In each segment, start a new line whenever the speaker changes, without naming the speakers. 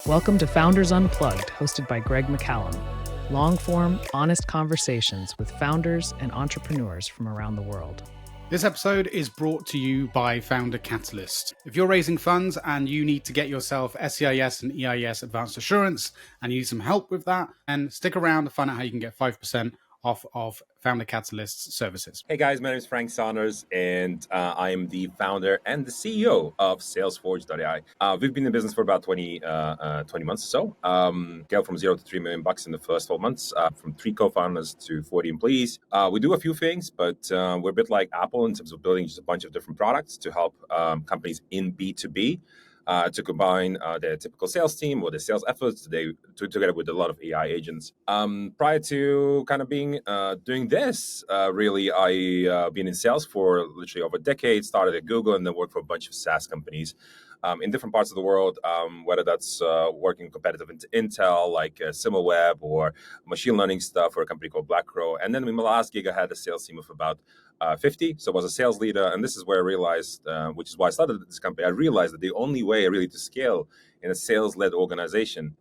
Welcome to Founders Unplugged, hosted by Greg McCallum. Long-form, honest conversations with founders and entrepreneurs from around the world.
This episode is brought to you by Founder Catalyst. If you're raising funds and you need to get yourself SEIS and EIS advanced assurance and you need some help with that, then stick around to find out how you can get 5% off of Founder Catalyst's services.
Hey guys, my name is Frank Sondors, and I am the founder and the CEO of Salesforge.ai. We've been in business for about 20 months or so. Scaled from $0 to $3 million in the first 12 months, from 3 co-founders to 40 employees. We do a few things, but we're a bit like Apple in terms of building just a bunch of different products to help companies in B2B. To combine their typical sales team or their sales efforts together with a lot of AI agents. Prior to kind of doing this, really, I been in sales for literally over a decade, started at Google and then worked for a bunch of SaaS companies in different parts of the world, whether that's working competitive into Intel, like SimilarWeb, or machine learning stuff for a company called BlackRow. And then in my last gig, I had a sales team of about 50. So I was a sales leader. And this is where I realized, which is why I started this company, I realized that the only way really to scale in a sales-led organization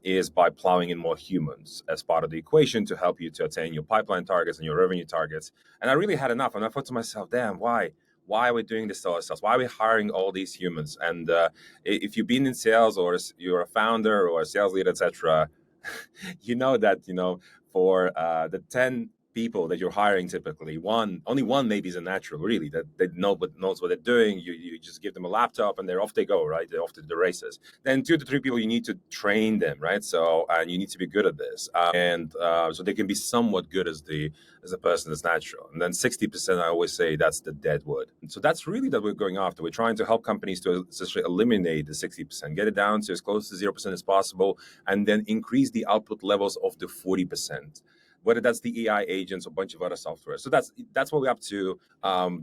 is by plowing in more humans as part of the equation to help you to attain your pipeline targets and your revenue targets. And I really had enough. And I thought to myself, damn, why are we doing this to ourselves? Why are we hiring all these humans? And if you've been in sales or you're a founder or a sales leader, etc., you know that, for the 10 people that you're hiring, typically only one maybe is a natural, really, that they knows what they're doing. You just give them a laptop and they're off they go, right? They're off to the races. Then 2 to 3 people, you need to train them, right? So and you need to be good at this, so they can be somewhat good as a person that's natural. And then 60%, I always say, that's the dead wood. And so that's really that we're going after. We're trying to help companies to essentially eliminate the 60%, get it down to as close to 0% as possible, and then increase the output levels of the 40%. Whether that's the AI agents or a bunch of other software. So that's what we're up to,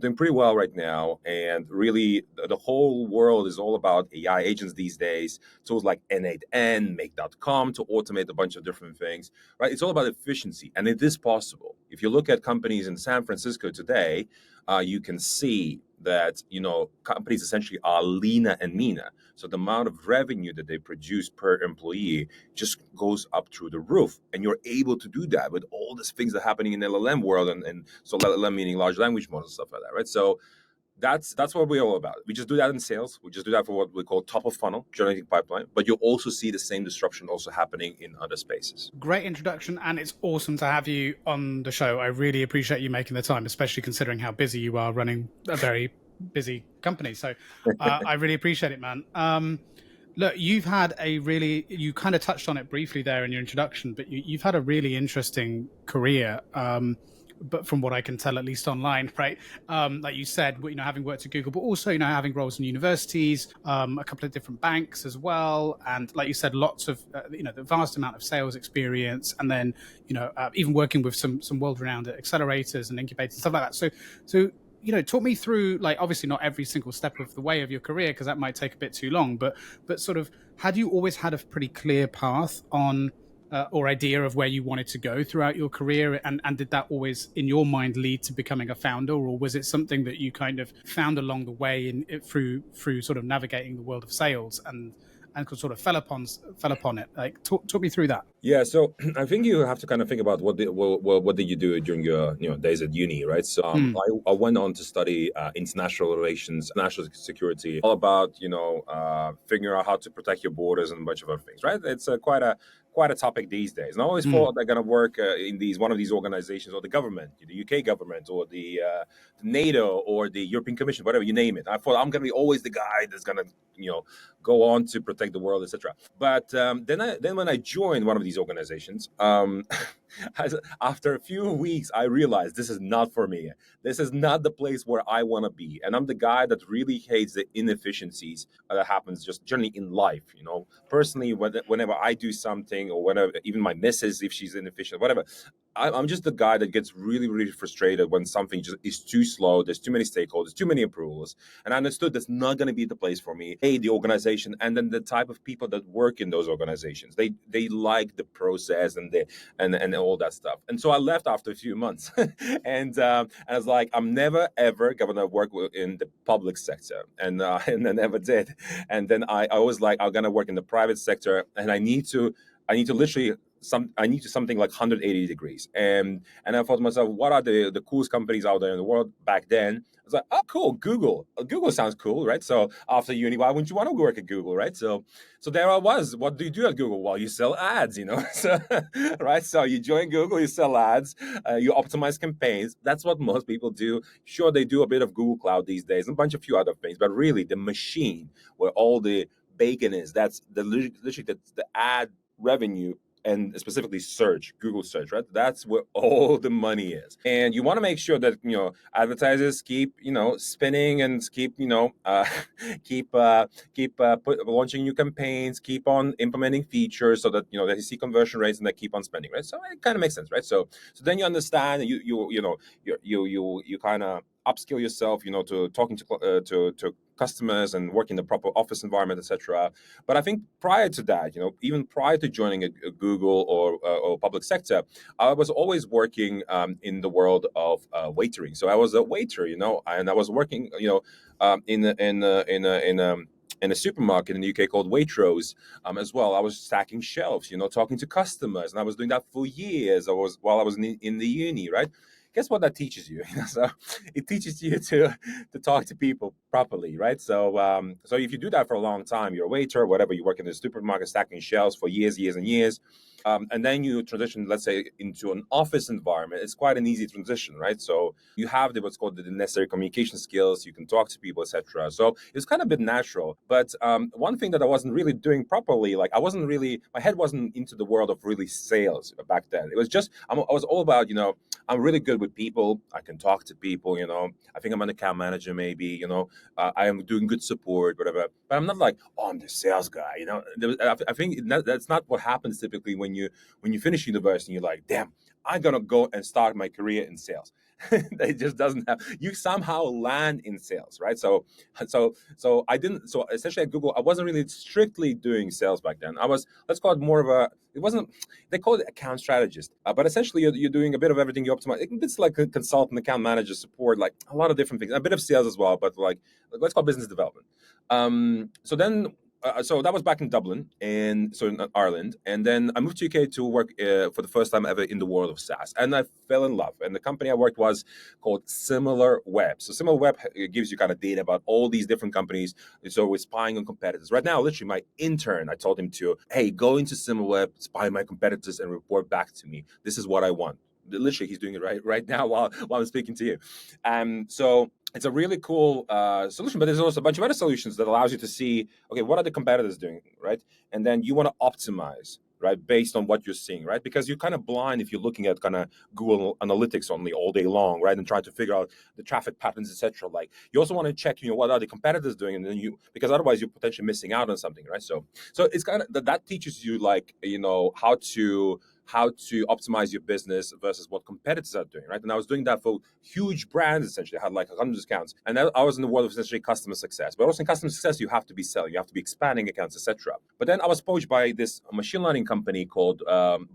doing pretty well right now. And really, the whole world is all about AI agents these days. Tools like N8N, Make.com to automate a bunch of different things, right? It's all about efficiency, and it is possible. If you look at companies in San Francisco today, you can see that, companies essentially are leaner and meaner. So the amount of revenue that they produce per employee just goes up through the roof. And you're able to do that with all these things that are happening in the LLM world. And so LLM meaning large language models, stuff like that, right? So that's what we're all about. We just do that in sales. We just do that for what we call top of funnel, generating pipeline. But you'll also see the same disruption also happening in other spaces.
Great introduction, and it's awesome to have you on the show. I really appreciate you making the time, especially considering how busy you are running a very busy company. So I really appreciate it, man. Look, you've had you kind of touched on it briefly there in your introduction, but you've had a really interesting career. But from what I can tell, at least online, right? Like you said, having worked at Google, but also, having roles in universities, a couple of different banks as well. And like you said, lots of, the vast amount of sales experience. And then, even working with some world-renowned accelerators and incubators and stuff like that. So, talk me through, like, obviously not every single step of the way of your career, because that might take a bit too long, but sort of, had you always had a pretty clear path on or idea of where you wanted to go throughout your career? And did that always, in your mind, lead to becoming a founder? Or was it something that you kind of found along the way through sort of navigating the world of sales and sort of fell upon it? Like, talk me through that.
Yeah, so I think you have to kind of think about what did you do during your days at uni, right? So I went on to study international relations, national security, all about figuring out how to protect your borders and a bunch of other things, right? It's quite a topic these days. And I always thought they're going to work in one of these organizations, or the government, the UK government, or the NATO, or the European Commission, whatever you name it. I thought I'm going to be always the guy that's going to go on to protect the world, etc. But then when I joined one of these organizations, after a few weeks, I realized this is not for me. This is not the place where I want to be. And I'm the guy that really hates the inefficiencies that happens just generally in life. Personally, whenever I do something, or whenever even my missus, if she's inefficient, whatever, I'm just the guy that gets really, really frustrated when something just is too slow. There's too many stakeholders, too many approvals. And I understood that's not going to be the place for me. The organization, and then the type of people that work in those organizations. They like the process and all that stuff. And so I left after a few months. and I was like, I'm never, ever going to work in the public sector. And I never did. And then I was like, I'm going to work in the private sector, and I need to literally something like 180 degrees. And I thought to myself, what are the coolest companies out there in the world back then? I was like, oh, cool, Google. Google sounds cool, right? So after uni, why wouldn't you want to work at Google, right? So there I was. What do you do at Google? Well, you sell ads, so, right? So you join Google, you sell ads, you optimize campaigns. That's what most people do. Sure, they do a bit of Google Cloud these days and a few other things, but really the machine where all the bacon is, that's literally the ad revenue, and specifically search, Google search, right? That's where all the money is. And you want to make sure that, advertisers keep, spinning and keep, keep launching new campaigns, keep on implementing features so that, they see conversion rates and they keep on spending, right? So it kind of makes sense, right? So then you understand, you kind of upskill yourself, to talking to customers and work in the proper office environment, etc. But I think prior to that, even prior to joining a Google or public sector, I was always working in the world of waitering. So I was a waiter, and I was working, in a supermarket in the UK called Waitrose as well. I was stacking shelves, talking to customers, and I was doing that for years. While I was in the uni, right? Guess what that teaches you? So it teaches you to talk to people properly, right? So so if you do that for a long time, you're a waiter, whatever, you work in the supermarket stacking shelves for years and years, and then you transition, let's say, into an office environment. It's quite an easy transition, right? So you have what's called the necessary communication skills. You can talk to people, etc. So it's kind of a bit natural. But one thing that I wasn't really doing properly, like my head wasn't into the world of really sales back then. It was just I was all about, I'm really good with people. I can talk to people, I think I'm an account manager, maybe, I am doing good support, whatever. But I'm not like, oh, I'm the sales guy, I think that's not what happens typically when you finish university and you're like, damn, I'm going to go and start my career in sales. It just doesn't have, you somehow land in sales, right? So I didn't, so essentially at Google, I wasn't really strictly doing sales back then. I was, let's call it more of a, it wasn't, they call it account strategist, but essentially you're doing a bit of everything. You optimize. It's like a consultant, account manager, support, like a lot of different things, a bit of sales as well, but like, let's call it business development. So that was back in Dublin, and so in Ireland, and then I moved to UK to work for the first time ever in the world of SaaS, and I fell in love. And the company I worked was called SimilarWeb. So SimilarWeb gives you kind of data about all these different companies. So we're spying on competitors. Right now, literally, my intern, I told him to, hey, go into SimilarWeb, spy my competitors, and report back to me. This is what I want. Literally, he's doing it right now while I'm speaking to you. So it's a really cool solution, but there's also a bunch of other solutions that allows you to see, okay, what are the competitors doing, right? And then you want to optimize, right, based on what you're seeing, right? Because you're kind of blind if you're looking at kind of Google Analytics only all day long, right, and trying to figure out the traffic patterns, etc. Like you also want to check, what are the competitors doing, and then because otherwise you're potentially missing out on something, right? So it's kind of that teaches you, like, how to optimize your business versus what competitors are doing, right? And I was doing that for huge brands, essentially. I had like 100 accounts. And I was in the world of essentially customer success. But also in customer success, you have to be selling, you have to be expanding accounts, etc. But then I was poached by this machine learning company called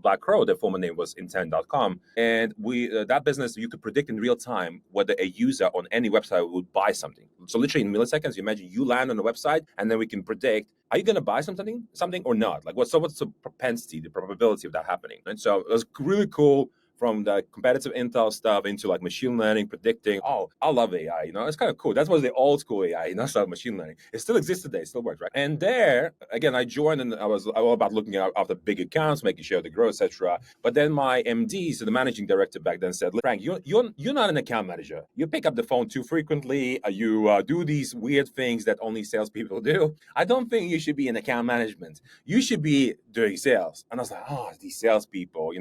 Black Crow. Their former name was Intent.com. And that business, you could predict in real time whether a user on any website would buy something. So literally in milliseconds, you imagine you land on a website, and then we can predict, are you going to buy something or not? Like what's the propensity, the probability of that happening? And so it was really cool, from the competitive intel stuff into like machine learning, predicting. Oh, I love AI, it's kind of cool. That was the old school AI, so machine learning. It still exists today, it still works, right? And there, again, I joined, and I was all about looking after big accounts, making sure they grow, etc. But then my MD, so the managing director back then, said, Frank, you're not an account manager. You pick up the phone too frequently. You do these weird things that only salespeople do. I don't think you should be in account management. You should be doing sales. And I was like, oh, these salespeople,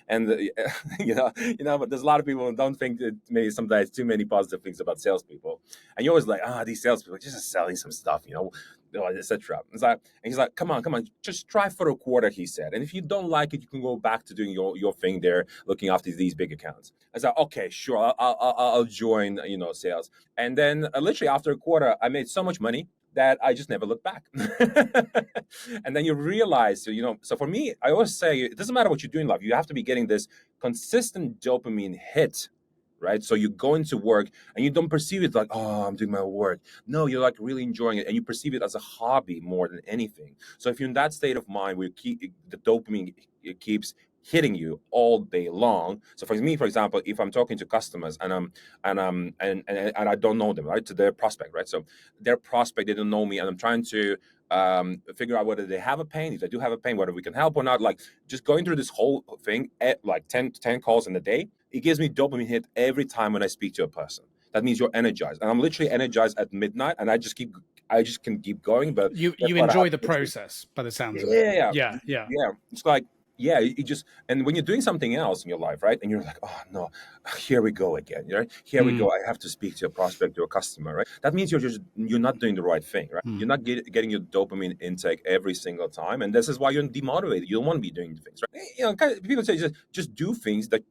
and but there's a lot of people who don't think that maybe sometimes too many positive things about salespeople. And you're always like, these salespeople just selling some stuff, etc. It's like, and he's like, come on, just try for a quarter, he said. And if you don't like it, you can go back to doing your thing there, looking after these big accounts. I was like, okay, sure, I'll join, sales. And then literally after a quarter, I made so much money that I just never looked back. And then you realize, so for me, I always say, it doesn't matter what you do in life. You have to be getting this consistent dopamine hit, right? So you go into work and you don't perceive it like, oh, I'm doing my work. No, you're like really enjoying it, and you perceive it as a hobby more than anything. So if you're in that state of mind where the dopamine, it keeps hitting you all day long. So for me, for example, if I'm talking to customers and I don't know them, right, to their prospect, right? So their prospect, they don't know me, and I'm trying to figure out whether they have a pain, if they do have a pain, whether we can help or not. Like just going through this whole thing at like 10 calls in a day, it gives me dopamine hit every time when I speak to a person. That means you're energized, and I'm literally energized at midnight, and I just can keep going. But
you enjoy the process by the sounds of it. Yeah.
It's like, yeah, it just, and when you're doing something else in your life, right, and you're like, oh no, here we go again, right? Here we go. I have to speak to a prospect, to a customer, right? That means you're not doing the right thing, right? You're not getting your dopamine intake every single time, and this is why you're demotivated. You don't want to be doing things, right? People say just do things that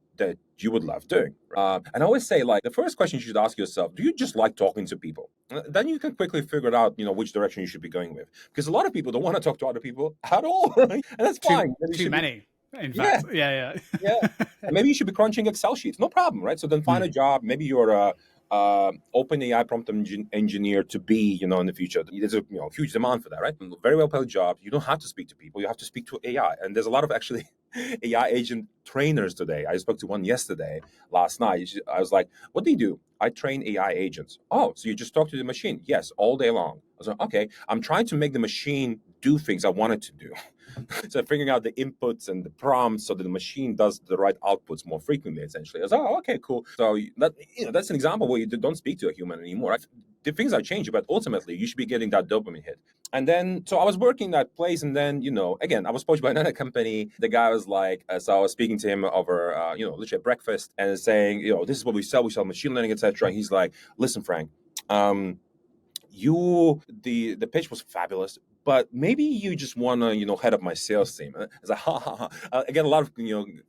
you would love doing. And I always say, like, the first question you should ask yourself: do you just like talking to people? Then you can quickly figure out, which direction you should be going with. Because a lot of people don't want to talk to other people at all, right? And that's fine.
Too many. In fact, yeah.
And maybe you should be crunching Excel sheets. No problem, right? So then find a job. Maybe you're a OpenAI prompt engineer to be, in the future. There's a huge demand for that, right? Very well paid job. You don't have to speak to people. You have to speak to AI. And there's a lot of actually AI agent trainers today. I spoke to one last night. I was like, what do you do? I train AI agents. Oh, so you just talk to the machine? Yes, all day long. I was like, okay, I'm trying to make the machine do things I want it to do. So figuring out the inputs and the prompts so that the machine does the right outputs more frequently, essentially. I was like, oh, okay, cool. So that's an example where you don't speak to a human anymore. The things are changing, but ultimately you should be getting that dopamine hit. And then, so I was working that place, and then, again, I was approached by another company. The guy was like, so I was speaking to him over, literally at breakfast, and saying, this is what we sell machine learning, etc. And he's like, listen, Frank, the pitch was fabulous, but maybe you just want to, head up my sales team. It's like, I get a lot of,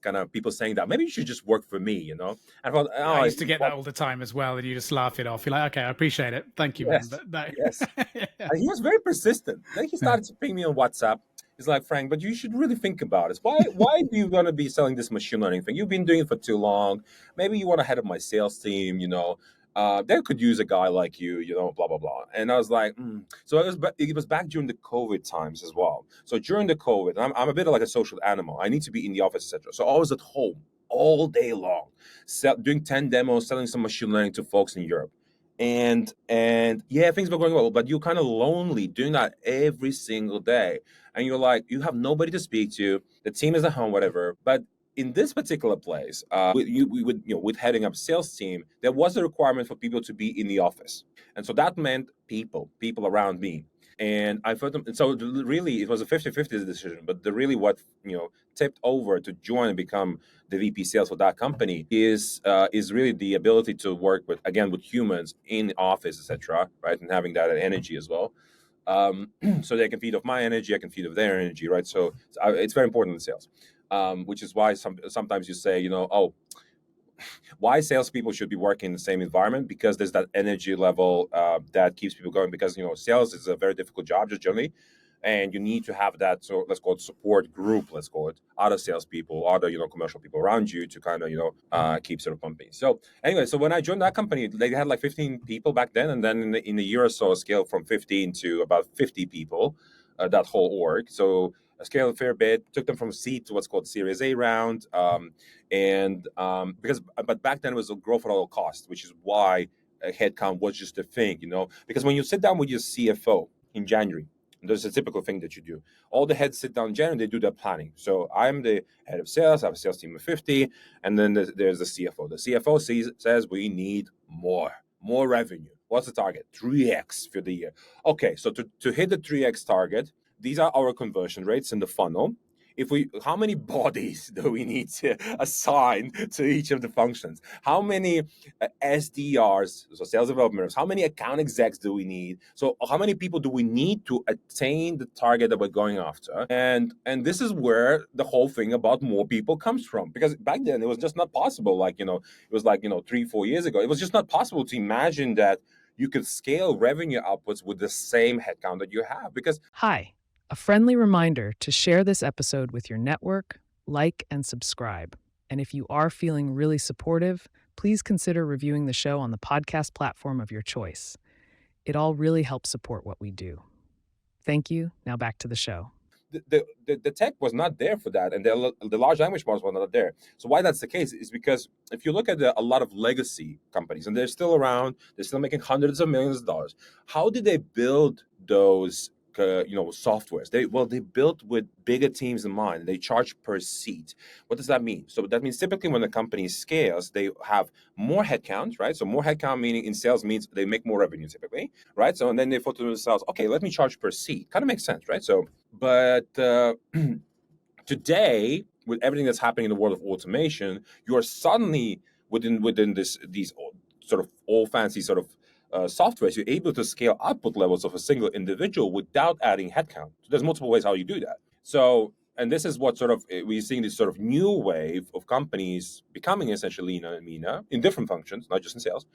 kind of people saying that. Maybe you should just work for me, And I thought,
I used to get that all the time as well, and you just laugh it off. You're like, okay, I appreciate it. Thank you,
yes,
man. But
yes. And he was very persistent. Then he started to ping me on WhatsApp. He's like, Frank, but you should really think about it. Why do you want to be selling this machine learning thing? You've been doing it for too long. Maybe you want to head up my sales team, they could use a guy like you, blah, blah, blah. And I was like, So it was back during the COVID times as well. So during the COVID, I'm a bit like a social animal. I need to be in the office, etc. So I was at home all day long, doing 10 demos, selling some machine learning to folks in Europe. And yeah, things were going well, but you're kind of lonely doing that every single day. And you're like, you have nobody to speak to. The team is at home, whatever. But in this particular place, with heading up sales team, there was a requirement for people to be in the office. And so that meant people around me. And I thought, so really it was a 50-50 decision, but what, tipped over to join and become the VP sales for that company is really the ability to work with humans in the office, etc., right? And having that energy as well. So they can feed off my energy, I can feed off their energy, right? So it's very important in sales. Which is why sometimes you say, why salespeople should be working in the same environment, because there's that energy level that keeps people going. Because sales is a very difficult job just generally, and you need to have that. So let's call it support group. Let's call it other salespeople, other commercial people around you to kind of keep sort of pumping. So anyway, so when I joined that company, they had like 15 people back then, and then in a year or so, scaled from 15 to about 50 people. That whole org. So I scaled a fair bit, took them from seed to what's called Series A round. But back then it was a growth at all costs, which is why headcount was just a thing, because when you sit down with your CFO in January, and there's a typical thing that you do. All the heads sit down in January, they do their planning. So I'm the head of sales, I have a sales team of 50, and then there's the CFO. The CFO says we need more revenue. What's the target? 3x for the year. Okay, so to hit the 3x target, these are our conversion rates in the funnel. how many bodies do we need to assign to each of the functions? How many SDRs, so sales developers, how many account execs do we need? So how many people do we need to attain the target that we're going after? And this is where the whole thing about more people comes from, because back then it was just not possible. Like, it was like, 3-4 years ago, it was just not possible to imagine that you could scale revenue outputs with the same headcount that you have. Because
Hi, a friendly reminder to share this episode with your network, like, and subscribe. And if you are feeling really supportive, please consider reviewing the show on the podcast platform of your choice. It all really helps support what we do. Thank you. Now back to the show.
the tech was not there for that, and the large language models were not there. So why that's the case is because if you look at a lot of legacy companies, and they're still around, they're still making hundreds of millions of dollars. How did they build those softwares? They built with bigger teams in mind. They charge per seat. What does that mean? So that means typically when the company scales, they have more headcount, right? So more headcount meaning in sales means they make more revenue typically, right? So and then they thought to themselves, okay, let me charge per seat. Kind of makes sense, right? So, but today, with everything that's happening in the world of automation, you are suddenly within these sort of all fancy sort of softwares, you're able to scale output levels of a single individual without adding headcount. So there's multiple ways how you do that. So, and this is what sort of we're seeing this sort of new wave of companies becoming essentially leaner and meaner in different functions, not just in sales,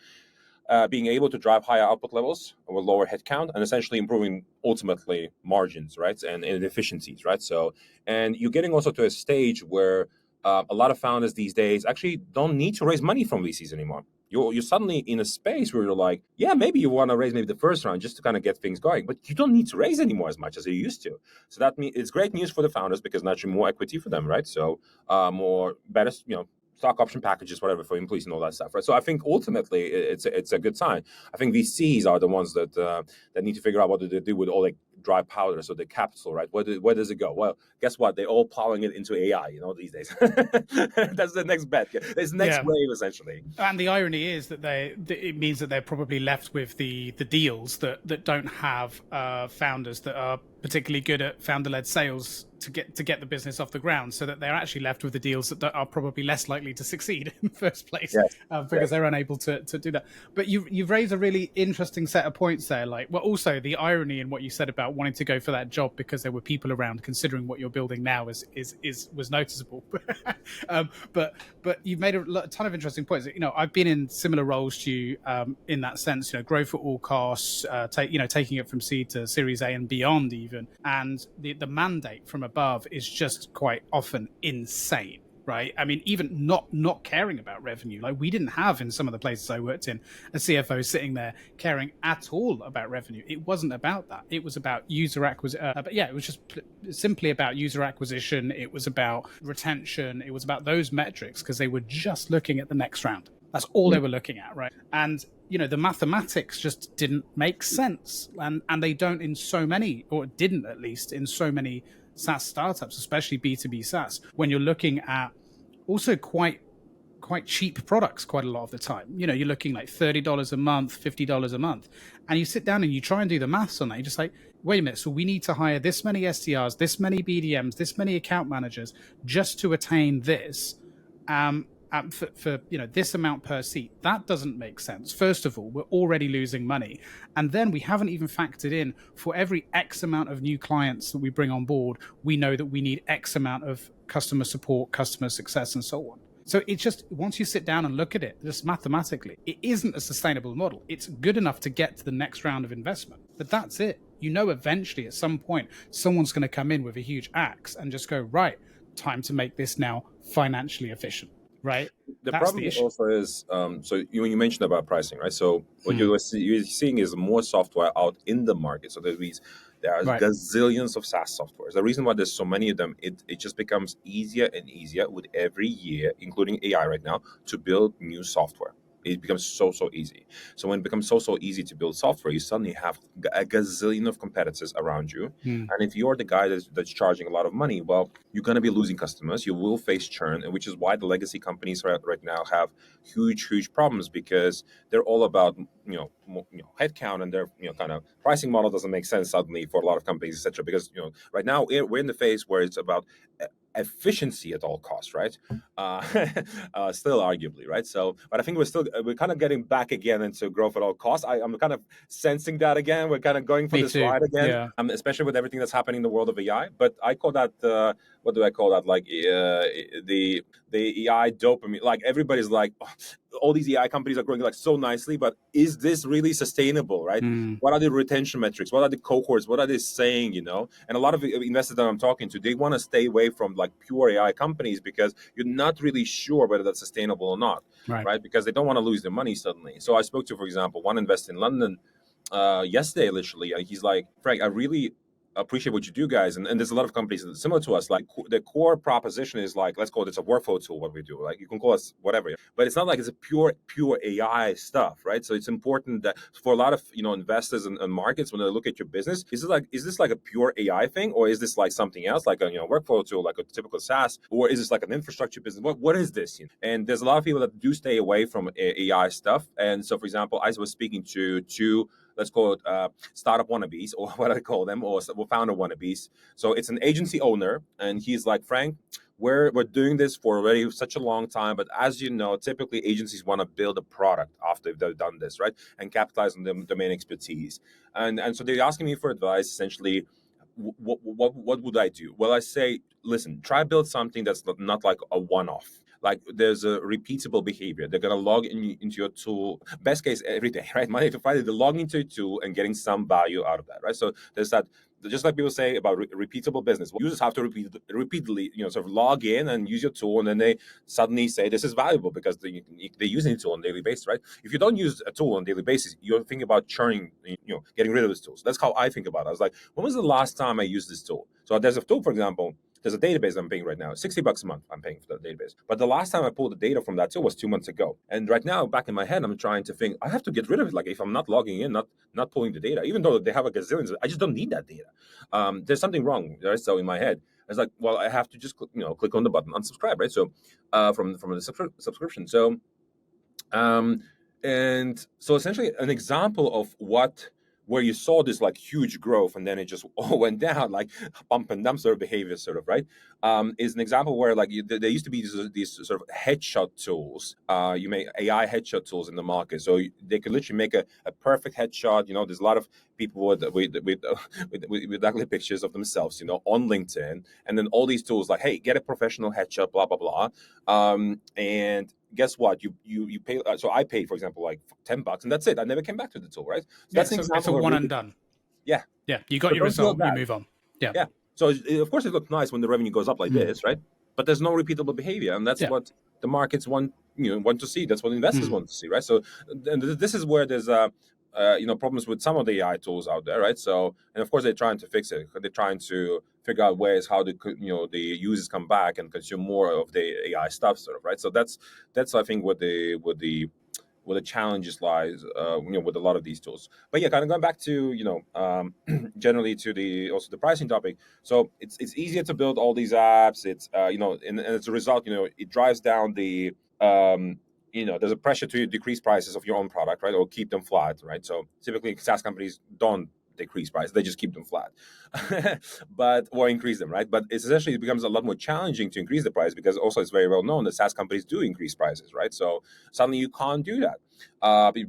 being able to drive higher output levels with lower headcount and essentially improving ultimately margins, right, and efficiencies, right? So, and you're getting also to a stage where a lot of founders these days actually don't need to raise money from VCs anymore. You're suddenly in a space where you're like, yeah, maybe you want to raise maybe the first round just to kind of get things going, but you don't need to raise anymore as much as you used to. So that means it's great news for the founders because naturally more equity for them, right? So more better, stock option packages, whatever, for employees and all that stuff, right? So I think ultimately it's a good sign. I think VCs are the ones that need to figure out what do they do with all the dry powder, so the capital, right? Where does it go? Well, guess what? They're all plowing it into AI, these days. That's the next bet. It's the next wave, essentially.
And the irony is that it means that they're probably left with the deals that don't have founders that are particularly good at founder-led sales to get the business off the ground, so that they're actually left with the deals that are probably less likely to succeed in the first place, because they're unable to do that. But you've raised a really interesting set of points there. Like, well, also the irony in what you said about wanting to go for that job because there were people around, considering what you're building now was noticeable. But you've made a ton of interesting points. I've been in similar roles to you in that sense. Grow for all costs, taking it from seed to Series A and beyond even, and the mandate from above is just quite often insane, right? I mean, even not caring about revenue. Like, we didn't have in some of the places I worked in a CFO sitting there caring at all about revenue. It wasn't about that. It was about user acquisition. It was just simply about user acquisition. It was about retention. It was about those metrics because they were just looking at the next round. That's all they were looking at, right? And the mathematics just didn't make sense, and they don't in so many, or didn't at least in so many SaaS startups, especially B2B SaaS, when you're looking at also quite cheap products quite a lot of the time. You're looking like $30 a month, $50 a month, and you sit down and you try and do the maths on that. You're just like, wait a minute, so we need to hire this many SDRs, this many BDMs, this many account managers just to attain this. For this amount per seat. That doesn't make sense. First of all, we're already losing money, and then we haven't even factored in for every X amount of new clients that we bring on board, we know that we need X amount of customer support, customer success, and so on. So it's just, once you sit down and look at it, just mathematically, it isn't a sustainable model. It's good enough to get to the next round of investment, but that's it. Eventually at some point, someone's going to come in with a huge axe and just go, right, time to make this now financially efficient. Right.
That's problem also is, so you mentioned about pricing, right? So what you're seeing is more software out in the market. So there are gazillions of SaaS softwares. The reason why there's so many of them, it just becomes easier and easier with every year, including AI right now, to build new software. It becomes so easy. So when it becomes so easy to build software, you suddenly have a gazillion of competitors around you. And if you're the guy that's charging a lot of money, well, you're going to be losing customers. You will face churn, and which is why the legacy companies right now have huge problems, because they're all about headcount, and their kind of pricing model doesn't make sense suddenly for a lot of companies, etc. Because right now we're in the phase where it's about efficiency at all costs, right? Still arguably, right? So, but I think we're kind of getting back again into growth at all costs. I'm kind of sensing that again. We're kind of going for
Me
this
too.
ride again,
Yeah.
especially with everything that's happening in the world of AI. But I call that, what do I call that? Like the AI dopamine. Like everybody's like, oh, all these AI companies are growing like so nicely, but is this really sustainable, right? What are the retention metrics? What are the cohorts? What are they saying, you know? And a lot of investors that I'm talking to, they want to stay away from like pure AI companies because you're not really sure whether that's sustainable or not, right? Because they don't want to lose their money suddenly. So I spoke to, for example, one investor in London yesterday, literally, and he's like, Frank, I really appreciate what you do, guys. And there's a lot of companies similar to us. Like the core proposition is like, let's call it, it's a workflow tool, what we do. Like you can call us whatever, but it's not like it's a pure AI stuff, right? So it's important that for a lot of, you know, investors and markets, when they look at your business, is this like a pure AI thing, or is this like something else, like a, you know, workflow tool, like a typical SaaS, or is this like an infrastructure business? What is this? You know? And there's a lot of people that do stay away from AI stuff. And so, for example, I was speaking to two, let's call it startup wannabes, or what I call them, or founder wannabes. So it's an agency owner, and he's like, Frank, we're doing this for already such a long time, but as you know, typically agencies want to build a product after they've done this, right, and capitalize on the domain expertise. And so they're asking me for advice, essentially. What would I do? Well, I say, listen, try build something that's not like a one-off. Like there's a repeatable behavior. They're gonna log into your tool, best case every day, right? Monday to Friday, they're logging into your tool and getting some value out of that, right? So there's that. Just like people say about repeatable business, users have to repeatedly, you know, sort of log in and use your tool, and then they suddenly say this is valuable because they're using the tool on a daily basis, right? If you don't use a tool on a daily basis, you're thinking about churning, you know, getting rid of this tool. So that's how I think about it. I was like, when was the last time I used this tool? So there's a tool, for example. There's a database I'm paying right now, $60 a month I'm paying for that database. But the last time I pulled the data from that tool was 2 months ago. And right now, back in my head, I'm trying to think, I have to get rid of it. Like if I'm not logging in, not pulling the data, even though they have a gazillions, I just don't need that data. There's something wrong, right? So in my head, I was like, well, I have to just click on the button, unsubscribe, right? So from the subscription. So and so essentially an example of where you saw this like huge growth and then it just all went down, like pump and dump sort of behavior, sort of, right? Is an example where like there used to be these sort of headshot tools. You make AI headshot tools in the market, so they could literally make a perfect headshot. You know, there's a lot of people with ugly pictures of themselves, you know, on LinkedIn, and then all these tools like, hey, get a professional headshot, blah blah blah, and guess what? You pay. So I paid, for example, like $10, and that's it. I never came back to the tool, right? So that's an example.
It's a one and done.
Yeah.
Yeah. You got your result. You move on. Yeah.
Yeah. So of course it looks nice when the revenue goes up like this, right? But there's no repeatable behavior, and that's what the markets want to see. That's what investors want to see, right? So and this is where there's problems with some of the AI tools out there, right? So, and of course they're trying to fix it. They're trying to figure out ways how the users come back and consume more of the AI stuff, sort of, right? So that's I think what the challenges lies, with a lot of these tools. But yeah, kind of going back to generally to the pricing topic. So it's easier to build all these apps. It's and as a result, it drives down the there's a pressure to decrease prices of your own product, right, or keep them flat, right? So typically SaaS companies don't decrease price, they just keep them flat, or increase them, right? But it becomes a lot more challenging to increase the price because also it's very well known that SaaS companies do increase prices, right? So suddenly you can't do that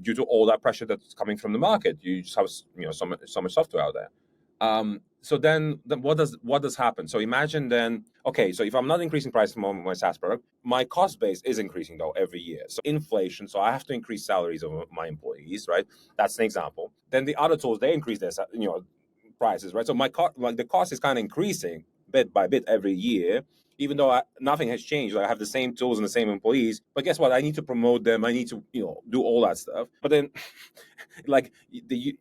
due to all that pressure that's coming from the market. You just have so much software out there. So then what does happen? So imagine then, okay, so if I'm not increasing prices on my SaaS product, my cost base is increasing though every year. So inflation, so I have to increase salaries of my employees, right? That's an example. Then the other tools, they increase their prices, right? So the cost is kind of increasing bit by bit every year, even though nothing has changed. Like I have the same tools and the same employees, but guess what? I need to promote them. I need to, do all that stuff. But then, like the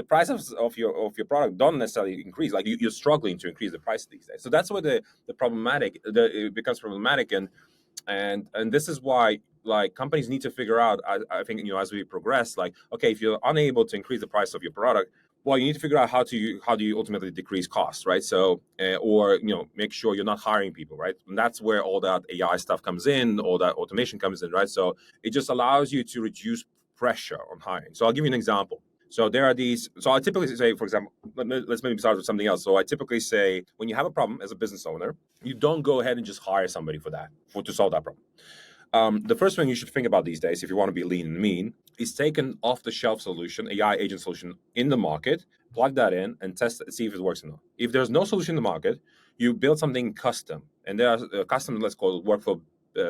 price of your product don't necessarily increase. Like you're struggling to increase the price these days. So that's where it becomes problematic, and this is why like companies need to figure out. I think as we progress, like okay, if you're unable to increase the price of your product, well, you need to figure out how do you ultimately decrease costs, right? So, or make sure you're not hiring people, right? And that's where all that AI stuff comes in, all that automation comes in, right? So it just allows you to reduce pressure on hiring. So I'll give you an example. So there are these. So I typically say, for example, let's maybe start with something else. So I typically say, when you have a problem as a business owner, you don't go ahead and just hire somebody to solve that problem. The first thing you should think about these days, if you want to be lean and mean, is take an off-the-shelf solution, AI agent solution in the market, plug that in, and test it, see if it works or not. If there's no solution in the market, you build something custom, and there are custom, let's call it workflow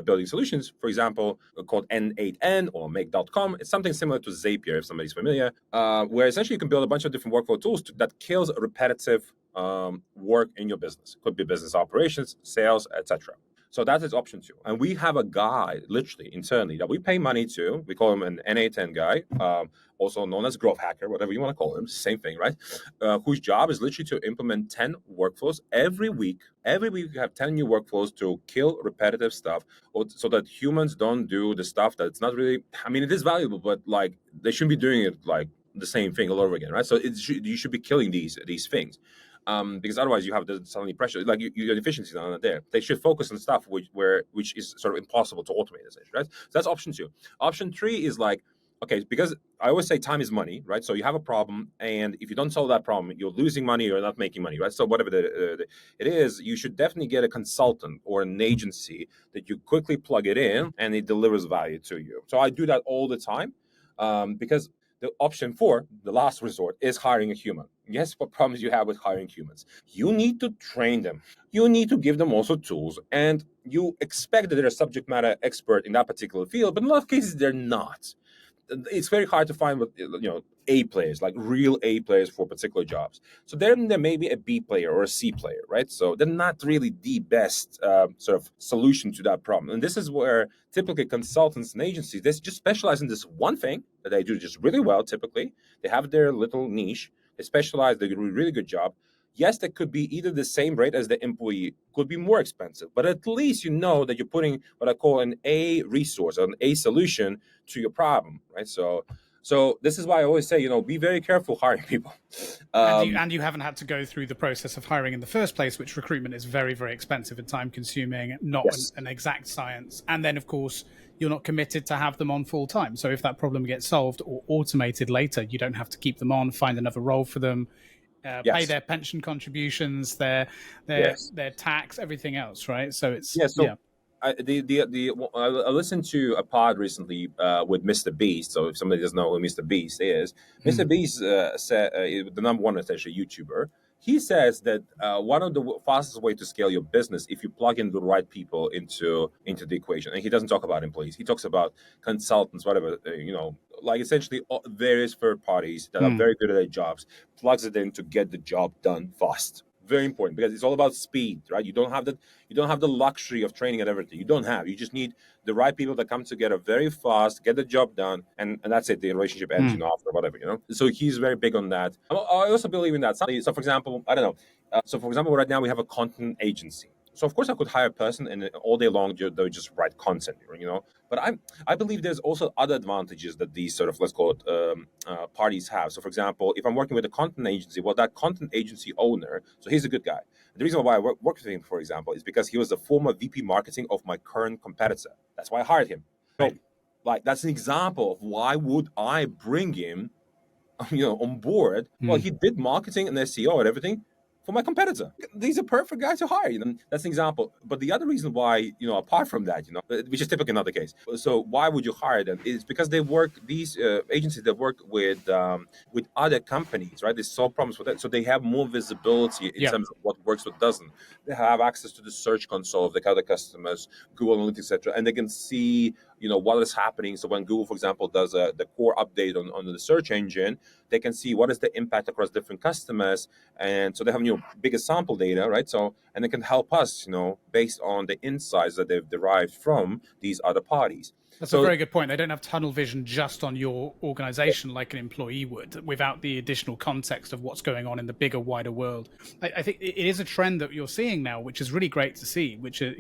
building solutions, for example, called N8N or Make.com. It's something similar to Zapier, if somebody's familiar, where essentially you can build a bunch of different workflow tools that kills repetitive work in your business. It could be business operations, sales, etc. So that is option 2. And we have a guy, literally, internally, that we pay money to. We call him an N8N guy, also known as growth hacker, whatever you want to call him, same thing, right? Whose job is literally to implement 10 workflows every week. Every week we have 10 new workflows to kill repetitive stuff, so that humans don't do the stuff that's not really, I mean, it is valuable, but like they shouldn't be doing it like the same thing all over again, right? So you should be killing these things. Because otherwise you have the suddenly pressure, like your efficiency is not there. They should focus on stuff which is sort of impossible to automate, essentially, right? So that's option 2. Option 3 is like, okay, because I always say time is money, right? So you have a problem, and if you don't solve that problem, you're losing money or not making money, right? So whatever it is, you should definitely get a consultant or an agency that you quickly plug it in and it delivers value to you. So I do that all the time, because the option 4, the last resort, is hiring a human. Guess what problems you have with hiring humans? You need to train them. You need to give them also tools, and you expect that they're a subject matter expert in that particular field, but in a lot of cases they're not. It's very hard to find A players, like real A players for particular jobs. So there may be a B player or a C player, right? So they're not really the best sort of solution to that problem. And this is where typically consultants and agencies, they just specialize in this one thing that they do just really well. Typically, they have their little niche. They specialize. They do a really good job. Yes, that could be either the same rate as the employee, could be more expensive, but at least you know that you're putting what I call an A resource, an A solution to your problem, right? So this is why I always say, be very careful hiring people.
And you haven't had to go through the process of hiring in the first place, which recruitment is very, very expensive and time consuming, not
Yes.
an exact science. And then, of course, you're not committed to have them on full time. So if that problem gets solved or automated later, you don't have to keep them on, find another role for them.
Yes.
Pay their pension contributions, their
Yes.
tax, everything else, right? So it's
Yeah. So I listened to a pod recently with Mr. Beast. So if somebody doesn't know who Mr. Beast is, Mr. Beast said the number one essentially YouTuber. He says that one of the fastest way to scale your business if you plug in the right people into the equation. And he doesn't talk about employees. He talks about consultants, whatever, like essentially various third parties that are very good at their jobs, plugs it in to get the job done fast. Very important, because it's all about speed, right? You don't have the luxury of training at everything. You just need the right people that come together very fast, get the job done, and that's it. The relationship ends, after whatever, So he's very big on that. I also believe in that. So for example, I don't know. So for example, right now we have a content agency. So of course I could hire a person and all day long they'll just write content, But I believe there's also other advantages that these sort of, let's call it, parties have. So for example, if I'm working with a content agency, well, that content agency owner, so he's a good guy. The reason why I work with him, for example, is because he was the former VP marketing of my current competitor. That's why I hired him. So, like, that's an example of why would I bring him, on board. Well, he did marketing and SEO and everything for my competitor. He's a perfect guy to hire. That's an example. But the other reason why, apart from that, which is typically not the case. So why would you hire them? It's because these agencies that work with other companies, right? They solve problems for that. So they have more visibility in terms of what works, what doesn't. They have access to the search console of the other customers, Google Analytics, etc. And they can see, what is happening. So when Google, for example, does the core update on the search engine, they can see what is the impact across different customers. And so they have, bigger sample data, right? So, and they can help us, based on the insights that they've derived from these other parties.
That's a very good point. They don't have tunnel vision just on your organization like an employee would, without the additional context of what's going on in the bigger, wider world. I think it is a trend that you're seeing now, which is really great to see, which is,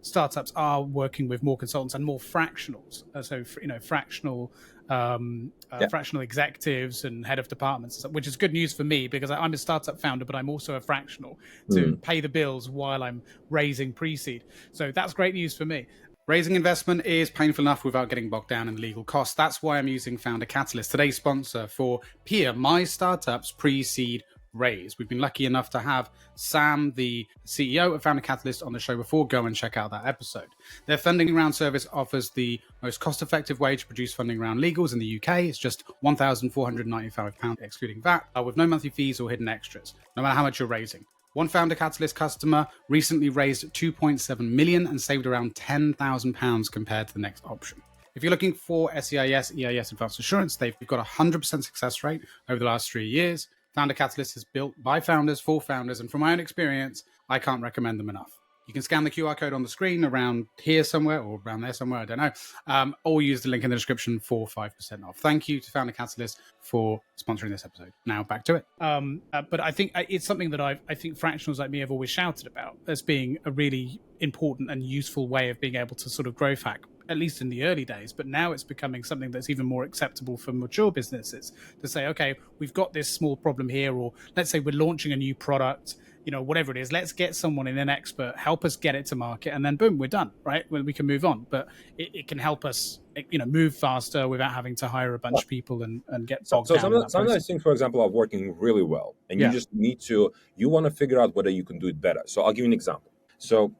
startups are working with more consultants and more fractionals. Fractional executives and head of departments, which is good news for me because I'm a startup founder, but I'm also a fractional to pay the bills while I'm raising pre-seed. So that's great news for me. Raising investment is painful enough without getting bogged down in legal costs. That's why I'm using Founder Catalyst, today's sponsor for Peer, my startup's pre-seed raise. We've been lucky enough to have Sam, the CEO of Founder Catalyst, on the show before. Go and check out that episode. Their funding round service offers the most cost-effective way to produce funding round legals in the UK. It's just £1,495 excluding VAT, with no monthly fees or hidden extras, no matter how much you're raising. One Founder Catalyst customer recently raised 2.7 million and saved around £10,000 compared to the next option. If you're looking for SEIS, EIS Advanced Assurance, they've got a 100% success rate over the last 3 years. Founder Catalyst is built by founders for founders, and from my own experience, I can't recommend them enough. You can scan the QR code on the screen around here somewhere or around there somewhere, I don't know, or use the link in the description for 5% off. Thank you to Founder Catalyst for sponsoring this episode. Now back to it. But I think it's something that I think fractionals like me have always shouted about as being a really important and useful way of being able to sort of growth hack, at least in the early days. But now it's becoming something that's even more acceptable for mature businesses to say, okay, we've got this small problem here, or let's say we're launching a new product, whatever it is, let's get someone in, an expert, help us get it to market, and then boom, we're done, right? We can move on. But it can help us, move faster without having to hire a bunch of people and get bogged down.
So some of those things, for example, are working really well, and you just you want to figure out whether you can do it better. So I'll give you an example. So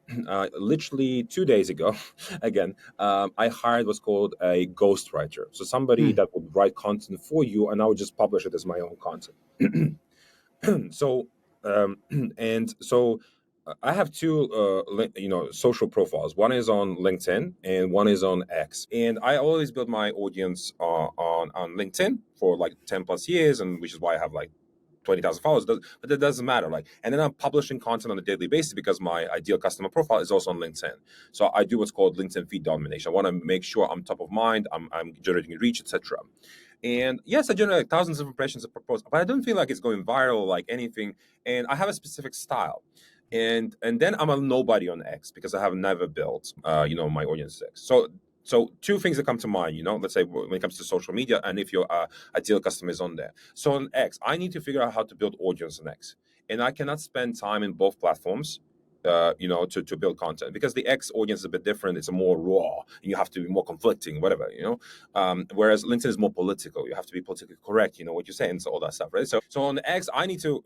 literally 2 days ago, again, I hired what's called a ghostwriter. So somebody that would write content for you, and I would just publish it as my own content. So I have two, social profiles. One is on LinkedIn and one is on X. And I always build my audience on LinkedIn for like 10 plus years, and which is why I have like 20,000 followers, but that doesn't matter. And then I'm publishing content on a daily basis because my ideal customer profile is also on LinkedIn. So I do what's called LinkedIn feed domination. I want to make sure I'm top of mind, I'm generating reach, etc. And yes, I generate thousands of impressions of proposals, but I don't feel like it's going viral like anything. And I have a specific style. And then I'm a nobody on X because I have never built, my audience X. So two things that come to mind, let's say when it comes to social media, and if your ideal customer is on there. So on X, I need to figure out how to build audience on X. And I cannot spend time in both platforms, to build content, because the X audience is a bit different. It's a more raw, and you have to be more conflicting, whatever, whereas LinkedIn is more political. You have to be politically correct, what you're saying, so all that stuff, right? So on the X, I need to,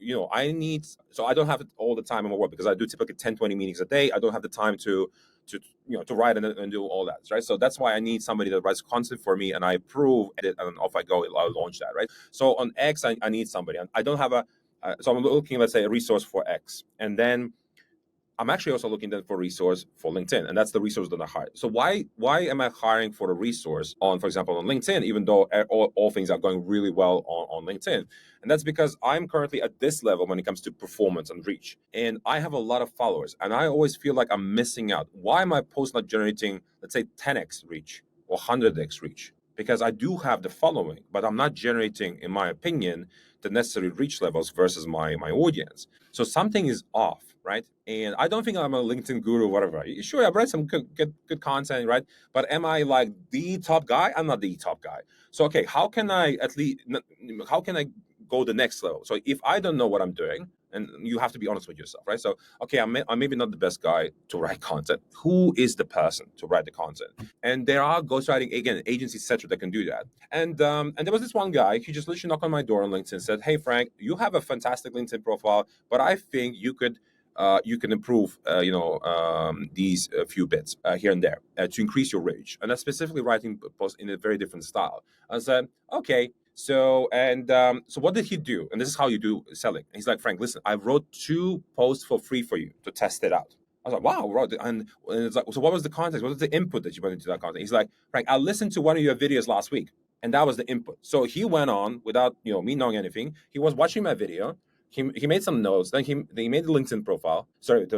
so I don't have it all the time in my work because I do typically 10, 20 meetings a day. I don't have the time to write and do all that, right? So that's why I need somebody that writes content for me, and I approve, edit, and off I go. I'll launch that, right? So on X, I need somebody. I don't have so I'm looking, let's say, a resource for X, and then I'm actually also looking then for a resource for LinkedIn, and that's the resource that I hire. So why am I hiring for a resource on, for example, on LinkedIn, even though all things are going really well on LinkedIn? And that's because I'm currently at this level when it comes to performance and reach. And I have a lot of followers, and I always feel like I'm missing out. Why am I post not generating, let's say, 10x reach or 100x reach? Because I do have the following, but I'm not generating, in my opinion, the necessary reach levels versus my audience. So something is off, right? And I don't think I'm a LinkedIn guru or whatever. Sure, I've read some good content, right? But am I like the top guy? I'm not the top guy. So, okay, how can I go the next level? So if I don't know what I'm doing, and you have to be honest with yourself, right? So, okay, I'm maybe not the best guy to write content. Who is the person to write the content? And there are ghostwriting, again, agencies, etc., that can do that. And there was this one guy, he just literally knocked on my door on LinkedIn and said, "Hey, Frank, you have a fantastic LinkedIn profile, but I think you can improve, these few bits here and there to increase your reach." And that's specifically writing posts in a very different style. I said, okay. So what did he do? And this is how you do selling. And he's like, "Frank, listen, I wrote 2 posts for free for you to test it out." I was like, "Wow, right." And it's like, "So what was the context? What was the input that you put into that content?" He's like, "Frank, I listened to one of your videos last week, and that was the input." So he went on without me knowing anything. He was watching my video. He made some notes. Then he made the the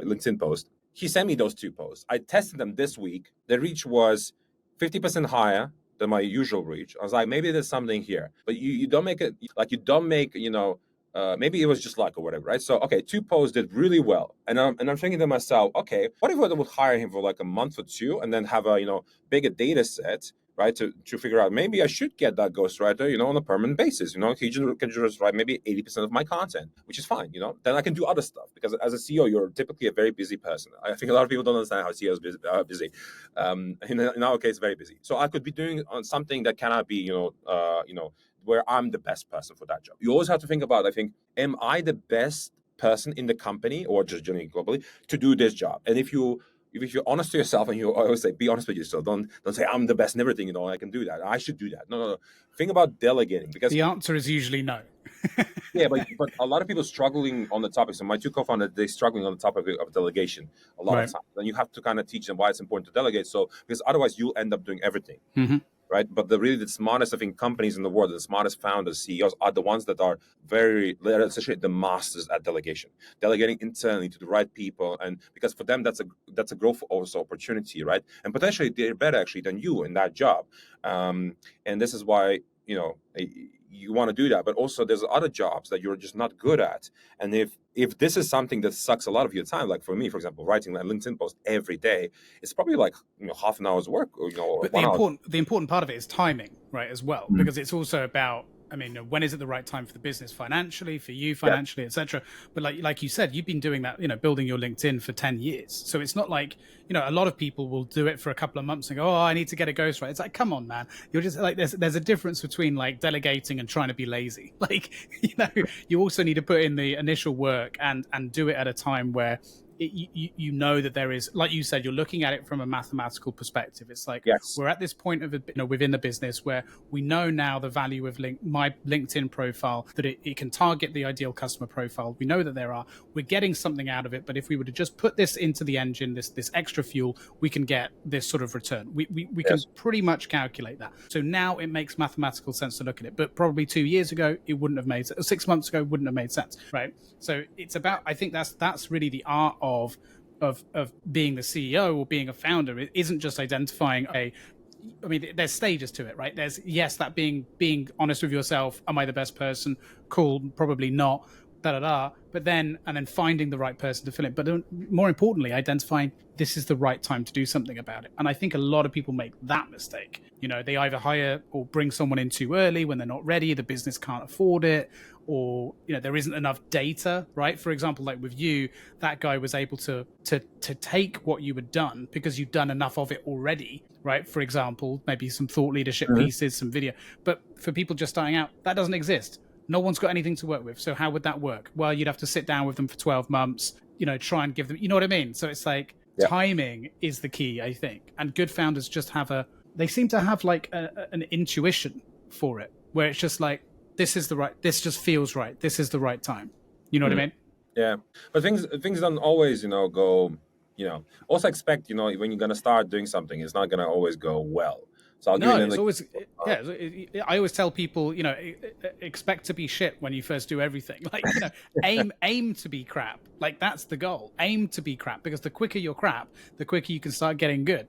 LinkedIn post. He sent me those 2 posts. I tested them this week. The reach was 50% higher than my usual reach. I was like, maybe there's something here, but you don't make it like you don't make maybe it was just luck or whatever, right? So okay, 2 posts did really well, and I'm thinking to myself, okay, what if I would hire him for like a month or 2, and then have a bigger data set, right? To figure out, maybe I should get that ghostwriter, on a permanent basis. He can just write maybe 80% of my content, which is fine. Then I can do other stuff, because as a CEO, you're typically a very busy person. I think a lot of people don't understand how CEOs are busy. In our case, very busy. So I could be doing on something that cannot be, where I'm the best person for that job. You always have to think about, I think, am I the best person in the company, or just generally globally, to do this job? And if you're honest to yourself, and I always say, be honest with yourself. Don't say I'm the best in everything. I can do that. I should do that. No. Think about delegating, because
the answer is usually no.
Yeah, but a lot of people struggling on the topic. So my two co-founders, they're struggling on the topic of delegation a lot of times, and you have to kind of teach them why it's important to delegate. So because otherwise you'll end up doing everything. Right? But the smartest, I think, companies in the world, the smartest founders, CEOs, are the ones that are they're essentially the masters at delegation, delegating internally to the right people, and because for them that's a growth also opportunity, right? And potentially they're better actually than you in that job, and this is why you want to do that. But also there's other jobs that you're just not good at, and if this is something that sucks a lot of your time, like for me, for example, writing a LinkedIn post every day, it's probably like half an hour's work, or
but the important part of it is timing, right, as well, because it's also about, when is it the right time for the business financially, for you financially, etc. But like you said, you've been doing that, building your LinkedIn for 10 years. So it's not like, a lot of people will do it for a couple of months and go, oh, I need to get a ghostwriter. It's like, come on, man. You're just like, there's a difference between like delegating and trying to be lazy. Like, you also need to put in the initial work and do it at a time where you know that there is, like you said, you're looking at it from a mathematical perspective. It's like, we're at this point of within the business where we know now the value of my LinkedIn profile, that it can target the ideal customer profile. We know that we're getting something out of it, but if we were to just put this into the engine, this extra fuel, we can get this sort of return. We can pretty much calculate that. So now it makes mathematical sense to look at it, but probably 2 years ago it wouldn't have made sense. 6 months ago wouldn't have made sense, right? So it's about, I think that's really the art of being the CEO or being a founder. It isn't just identifying there's stages to it, right? There's that being honest with yourself. Am I the best person? Cool, probably not. But then finding the right person to fill it. But more importantly, identifying this is the right time to do something about it. And I think a lot of people make that mistake. They either hire or bring someone in too early when they're not ready, the business can't afford it, or there isn't enough data, right? For example, like with you, that guy was able to take what you had done because you'd done enough of it already, right? For example, maybe some thought leadership pieces, some video. But for people just starting out, that doesn't exist. No one's got anything to work with. So how would that work? Well, you'd have to sit down with them for 12 months, try and give them, you know what I mean? So it's like timing is the key, I think. And good founders just they seem to have like an intuition for it, where it's just like, this just feels right. This is the right time. You know what I mean?
Yeah. But things don't always, go, also expect, when you're going to start doing something, it's not going to always go well. So I always tell people, expect to be shit when you first do everything. Like, aim to be crap. Like, that's the goal. Aim to be crap, because the quicker you're crap, the quicker you can start getting good,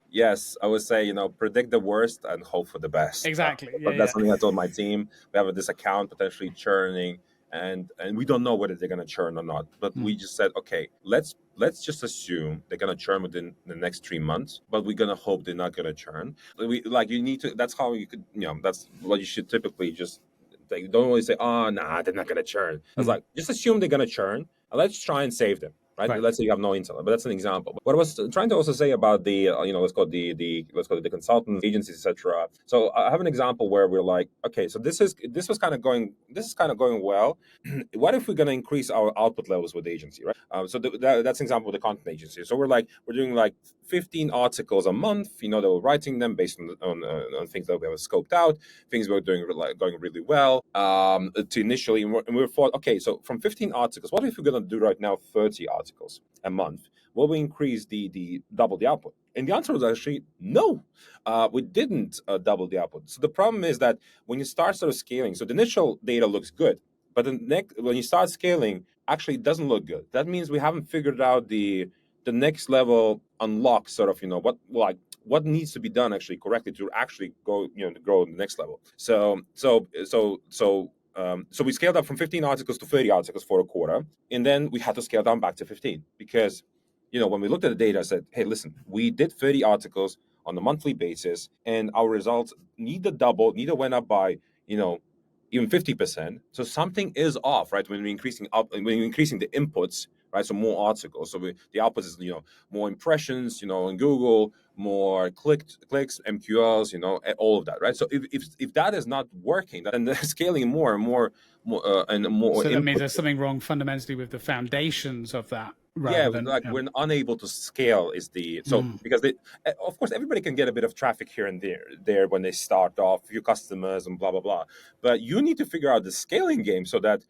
Yes, I would say, predict the worst and hope for the best.
Exactly.
That's something I told my team. We have this account potentially churning, and we don't know whether they're going to churn or not. But we just said, okay, let's just assume they're going to churn within the next 3 months, but we're going to hope they're not going to churn. You need to, that's how you could, that's what you should typically just, you don't always say, oh, nah, they're not going to churn. It's like, just assume they're going to churn, and let's try and save them. Right? Let's say you have no intel, but that's an example. What I was trying to also say about the, let's call it the consultant agencies, etc. So I have an example where we're like, okay, so this is kind of going well. What if we're going to increase our output levels with the agency, right? So that's an example with the content agency. So we're doing like 15 articles a month. They were writing them based on things that we have scoped out, things we're doing going really well. To initially, and we thought, okay, so from 15 articles, what if we're going to do right now 30 articles a month? Will we increase the double the output? And the answer was actually no. We didn't double the output. So the problem is that when you start sort of scaling, so the initial data looks good, but when you start scaling, actually it doesn't look good. That means we haven't figured out the next level unlock, sort of, what needs to be done actually correctly to actually go, to grow the next level. So we scaled up from 15 articles to 30 articles for a quarter, and then we had to scale down back to 15 because, when we looked at the data, I said, hey, listen, we did 30 articles on a monthly basis, and our results neither doubled, neither went up by, even 50%. So something is off, right? When we're increasing the inputs, right? So more articles. So the output is, more impressions, in Google, more clicks, MQLs, all of that, right? So if that is not working, then they're scaling more and more, and more.
So that
input.
means there's something wrong fundamentally with the foundations of that.
Yeah, we're unable to scale is the because of course everybody can get a bit of traffic here and there when they start off, few customers and blah blah blah, but you need to figure out the scaling game so that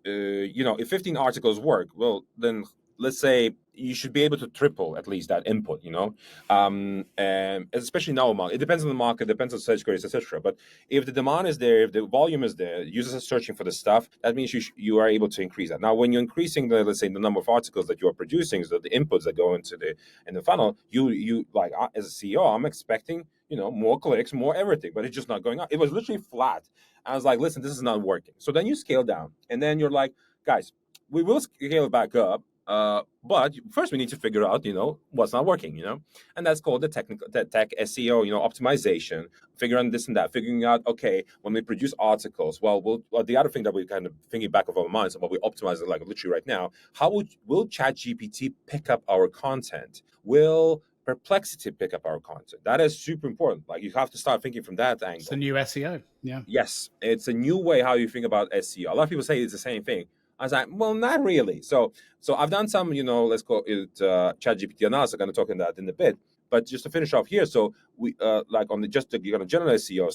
if 15 articles work, well then let's say you should be able to triple at least that input, and especially now it depends on the market, depends on search queries, etc. But if the demand is there, if the volume is there, users are searching for the stuff, that means you are able to increase that. Now when you're increasing let's say the number of articles that you are producing, so the inputs that go into the funnel, you like as a CEO, I'm expecting more clicks, more everything, but it's just not going up. It was literally flat. I was like, listen, this is not working. So then you scale down, and then you're like, guys, we will scale back up. But first we need to figure out, what's not working, and that's called the tech SEO, optimization, figuring this and that, figuring out, okay, when we produce articles, well, the other thing that we kind of thinking back of our minds and what we optimize it like literally right now, will ChatGPT pick up our content? Will Perplexity pick up our content? That is super important. Like you have to start thinking from that angle.
It's the new SEO. Yeah.
Yes, it's a new way how you think about SEO. A lot of people say it's the same thing. I was like, well, not really. So I've done some, let's call it ChatGPT analysis. I'm going to talk in that in a bit. But just to finish off here, so we like on the general SEO.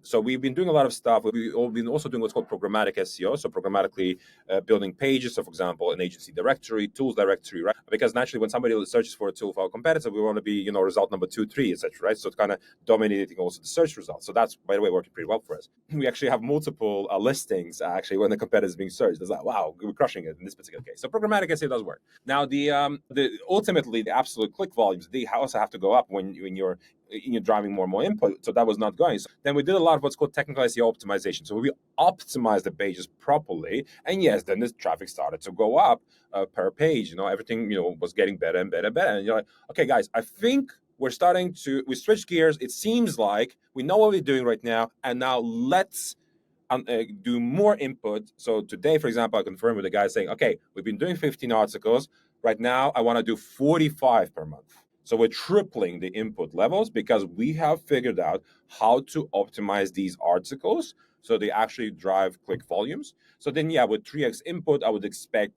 So we've been doing a lot of stuff. We've been also doing what's called programmatic SEO. So programmatically building pages. So for example, an agency directory, tools directory, right? Because naturally, when somebody searches for a tool for our competitor, we want to be result number 2, 3, etc. Right? So it's kind of dominating also the search results. So that's, by the way, working pretty well for us. We actually have multiple listings actually when the competitor is being searched. It's like, wow, we're crushing it in this particular case. So programmatic SEO does work. Now ultimately the absolute click volumes, they also have to go up when you're driving more and more input. So that was not going. So then we did a lot of what's called technical SEO optimization. So we optimized the pages properly, and yes, then the traffic started to go up per page. Everything was getting better and better and better. And you're like, okay, guys, I think we switched gears. It seems like we know what we're doing right now, and now let's do more input. So today, for example, I confirmed with the guy saying, okay, we've been doing 15 articles. Right now, I want to do 45 per month. So we're tripling the input levels because we have figured out how to optimize these articles so they actually drive click volumes. So then, with 3x input, I would expect,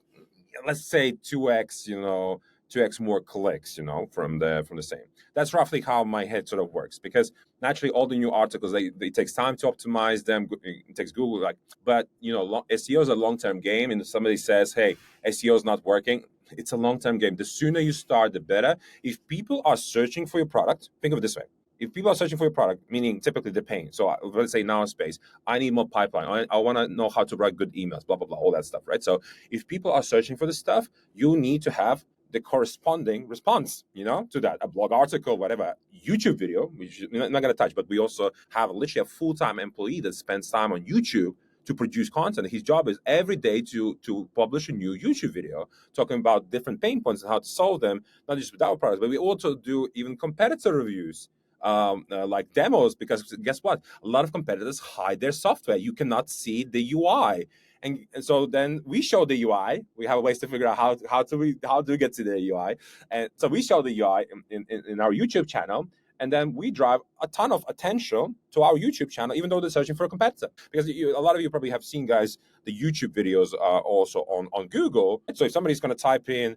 let's say 2x, 2x more clicks, from the same. That's roughly how my head sort of works, because naturally all the new articles, it takes time to optimize them. It takes Google, but SEO is a long-term game. And if somebody says, hey, SEO is not working, it's a long-term game. The sooner you start, the better. If people are searching for your product, think of it this way. If people are searching for your product, meaning typically they're paying. So let's say now in space, I need more pipeline. I want to know how to write good emails, blah, blah, blah, all that stuff, right? So if people are searching for this stuff, you need to have the corresponding response, to that, a blog article, whatever, YouTube video, which we're not going to touch, but we also have literally a full-time employee that spends time on YouTube to produce content. His job is every day to publish a new YouTube video talking about different pain points and how to solve them, not just with our products, but we also do even competitor reviews, like demos, because guess what? A lot of competitors hide their software. You cannot see the UI. And so then we show the UI. We have ways to figure out how do we get to the UI. And so we show the UI in our YouTube channel. And then we drive a ton of attention to our YouTube channel, even though they're searching for a competitor. Because a lot of you probably have seen, guys, the YouTube videos are also on Google. So if somebody's going to type in,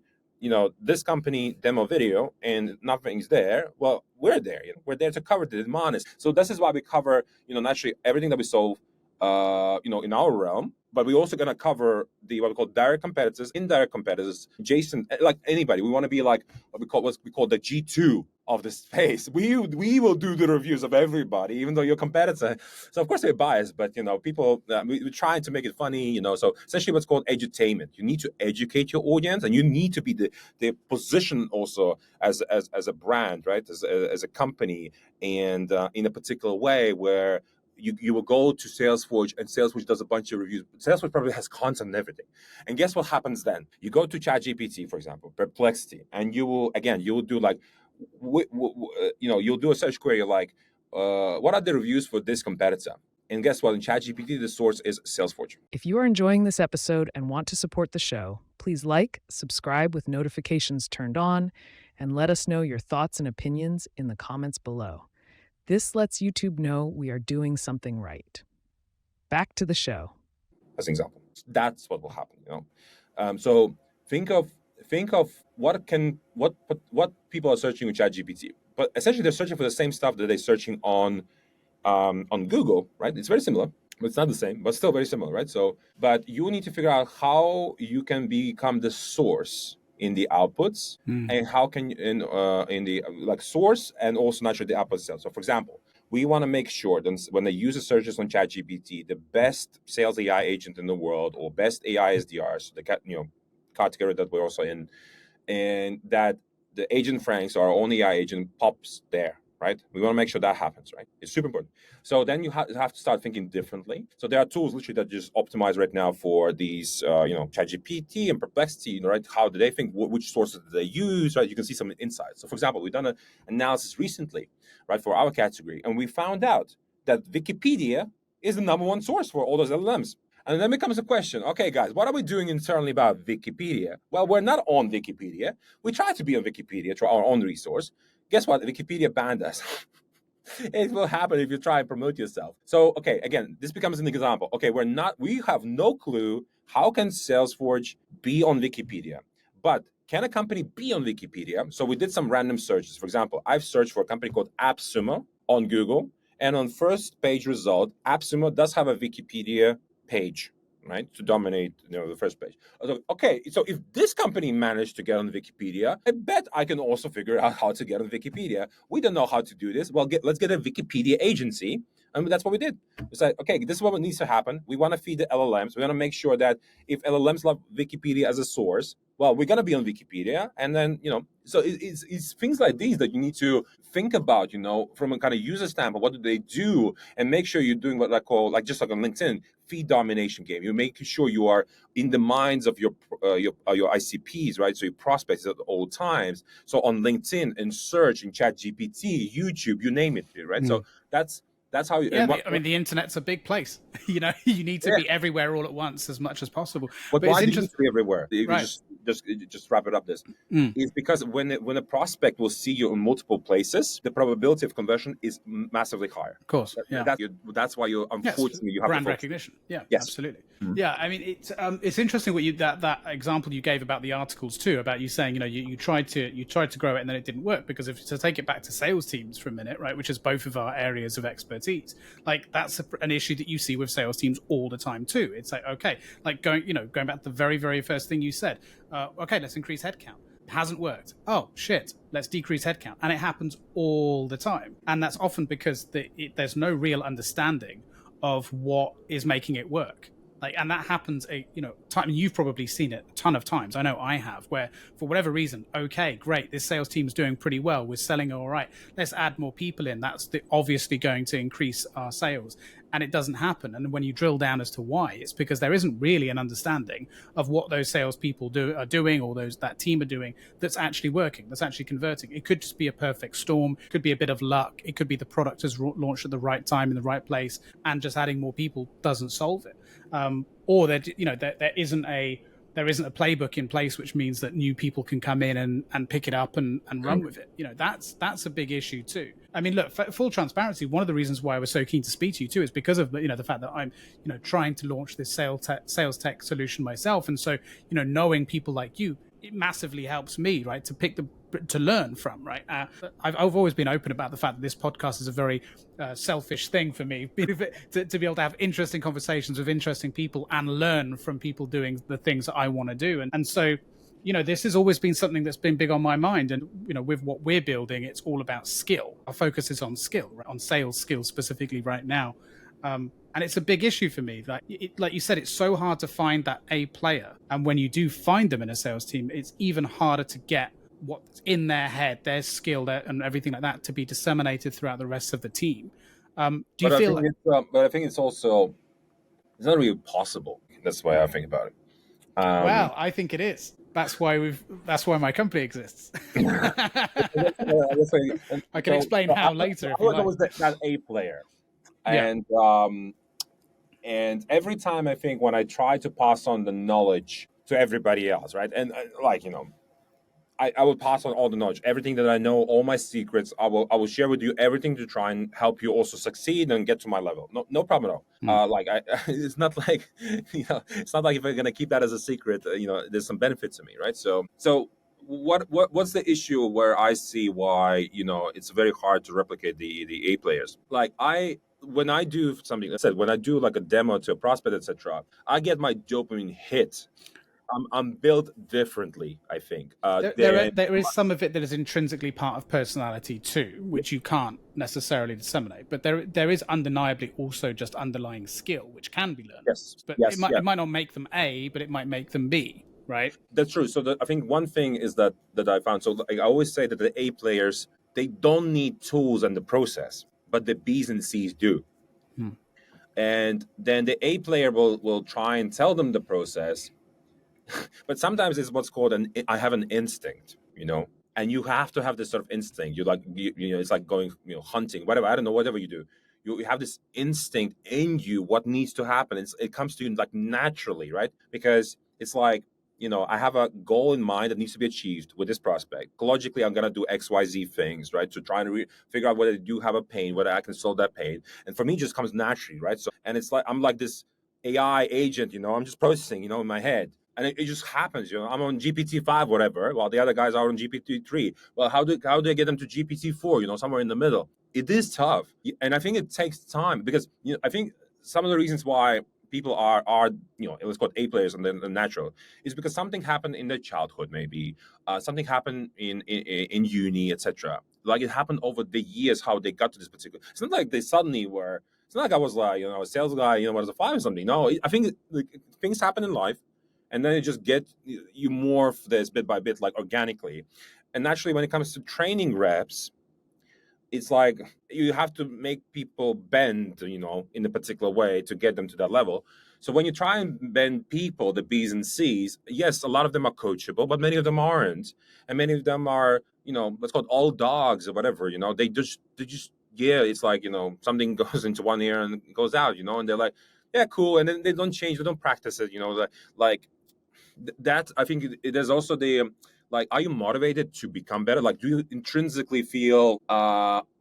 this company demo video and nothing's there, well, we're there. We're there to cover the demand. So this is why we cover, naturally everything that we solve, in our realm. But we're also going to cover what we call direct competitors, indirect competitors, adjacent, like anybody. We want to be like what we call the G2 of the space. We will do the reviews of everybody, even though you're a competitor. So of course they're biased, but people, we're trying to make it funny. So essentially what's called edutainment. You need to educate your audience, and you need to be the position also as a brand, right? As a company, and in a particular way where you will go to Salesforge, and Salesforge does a bunch of reviews. Salesforge probably has content and everything. And guess what happens then? You go to ChatGPT, for example, Perplexity, and you will do like, you'll do a search query like, what are the reviews for this competitor? And guess what? In ChatGPT, the source is Salesforge.
If you are enjoying this episode and want to support the show, please like, subscribe with notifications turned on, and let us know your thoughts and opinions in the comments below. This lets YouTube know we are doing something right. Back to the show.
As an example, that's what will happen. So think of what people are searching with ChatGPT, but essentially they're searching for the same stuff that they're searching on Google, right? It's very similar, but it's not the same, but still very similar, right? So, but you need to figure out how you can become the source in the outputs, and how can you in the source and also naturally the output itself. So, for example, we want to make sure that when the user searches on ChatGPT, the best sales AI agent in the world or best AI SDR, so the category that we're also in, and that the agent Frank, our own AI agent, pops there. Right? We want to make sure that happens, right? It's super important. So then you have to start thinking differently. So there are tools literally that just optimize right now for these, ChatGPT and Perplexity, right? How do they think? Which sources do they use, right? You can see some insights. So for example, we've done an analysis recently, right, for our category, and we found out that Wikipedia is the number one source for all those LLMs. And then becomes a question, okay, guys, what are we doing internally about Wikipedia? Well, we're not on Wikipedia. We try to be on Wikipedia through our own resource. Guess what? Wikipedia banned us. It will happen if you try and promote yourself. So, okay, again, this becomes an example. Okay, we have no clue how can Salesforge be on Wikipedia. But can a company be on Wikipedia? So we did some random searches. For example, I've searched for a company called AppSumo on Google. And on first page result, AppSumo does have a Wikipedia page, right, to dominate the first page. Okay, so if this company managed to get on Wikipedia, I bet I can also figure out how to get on Wikipedia. We don't know how to do this. Well, let's get a Wikipedia agency. And that's what we did. It's like, okay, this is what needs to happen. We want to feed the LLMs. We want to make sure that if LLMs love Wikipedia as a source, well, we're going to be on Wikipedia. And then, so it's things like these that you need to think about, from a kind of user standpoint. What do they do? And make sure you're doing what I call, just like on LinkedIn, feed domination game. You're making sure you are in the minds of your ICPs, right? So your prospects at all times. So on LinkedIn and search and ChatGPT, YouTube, you name it, right? So that's how you.
Yeah, the internet's a big place. You need to be everywhere all at once as much as possible.
But why do you need to be everywhere? If
right.
you just wrap it up. This is because when a prospect will see you in multiple places, the probability of conversion is massively higher.
Of course,
that's why you unfortunately you have
brand recognition. Yeah,
yes.
Absolutely. Yeah, I mean it's interesting what that example you gave about the articles too, about you saying you tried to grow it and then it didn't work, because if to take it back to sales teams for a minute, right, which is both of our areas of expertise, that's an issue that you see with sales teams all the time too. It's like, okay, going back to the very, very first thing you said, okay, let's increase headcount. It hasn't worked. Oh shit, let's decrease headcount. And it happens all the time. And that's often because there's no real understanding of what is making it work. And that happens time. You've probably seen it a ton of times. I know I have, where for whatever reason, okay, great, this sales team's doing pretty well, we're selling all right, let's add more people in. That's obviously going to increase our sales. And it doesn't happen. And when you drill down as to why, it's because there isn't really an understanding of what those salespeople are doing, or that team are doing, that's actually working, that's actually converting. It could just be a perfect storm. It could be a bit of luck. It could be the product is launched at the right time in the right place, and just adding more people doesn't solve it. Or that there isn't a playbook in place, which means that new people can come in and pick it up and run with it. That's a big issue too. I mean, look, for full transparency, one of the reasons why I was so keen to speak to you too is because of the fact that I'm trying to launch this sales tech solution myself, and so knowing people like you, it massively helps me, right, to learn from, right? I've always been open about the fact that this podcast is a very selfish thing for me, to be able to have interesting conversations with interesting people and learn from people doing the things that I want to do. And so, this has always been something that's been big on my mind. And, with what we're building, it's all about skill. Our focus is on skill, right? On sales skills specifically right now. And it's a big issue for me. Like you said, it's so hard to find that A player. And when you do find them in a sales team, it's even harder to get what's in their head, their skill, and everything like that, to be disseminated throughout the rest of the team. Do you feel
but I think it's also, it's not really possible. That's the way I think about it.
Wow, I think it is. That's why my company exists. I can explain how later if you like.
I was that A player.
Yeah.
And every time I think when I try to pass on the knowledge to everybody else, right? And I will pass on all the knowledge, everything that I know, all my secrets. I will share with you everything to try and help you also succeed and get to my level. No problem at all. It's not like it's not like if I'm gonna keep that as a secret. There's some benefit to me, right? So what's the issue where I see why it's very hard to replicate the A players? When I do something, I said when I do like a demo to a prospect, etc., I get my dopamine hit. I'm built differently, I think.
There is some of it that is intrinsically part of personality too, which you can't necessarily disseminate. But there is undeniably also just underlying skill, which can be learned.
Yes,
but it might not make them A, but it might make them B, right?
That's true. So I think one thing is that I found. So I always say that the A players, they don't need tools and the process, but the B's and C's do. And then the A player will try and tell them the process. But sometimes it's what's called I have an instinct, and you have to have this sort of instinct. It's like going, hunting, whatever. I don't know, whatever you do, you have this instinct in you, what needs to happen. It comes to you like naturally, right? Because it's like, I have a goal in mind that needs to be achieved with this prospect. Logically, I'm going to do X, Y, Z things, right? To try and figure out whether they do have a pain, whether I can solve that pain. And for me, it just comes naturally, right? So, and it's like, I'm like this AI agent, I'm just processing, in my head. And it just happens, I'm on GPT-5, whatever, while the other guys are on GPT-3. Well, how do I get them to GPT-4, somewhere in the middle? It is tough. And I think it takes time because, I think some of the reasons why people are it was called A players and then the natural is because something happened in their childhood, maybe something happened in uni, etc. Like it happened over the years, how they got to this particular. It's not like they suddenly were. It's not like I was like a sales guy, when I was a 5 or something. No, I think things happen in life, and then you morph this bit by bit, like organically. And naturally, when it comes to training reps, it's like you have to make people bend, in a particular way to get them to that level. So when you try and bend people, the B's and C's, yes, a lot of them are coachable, but many of them aren't. And many of them are, what's called old dogs or whatever, they just, it's like, something goes into one ear and goes out, and they're like, yeah, cool. And then they don't change, they don't practice it, that. I think there's also the, are you motivated to become better? Like, do you intrinsically feel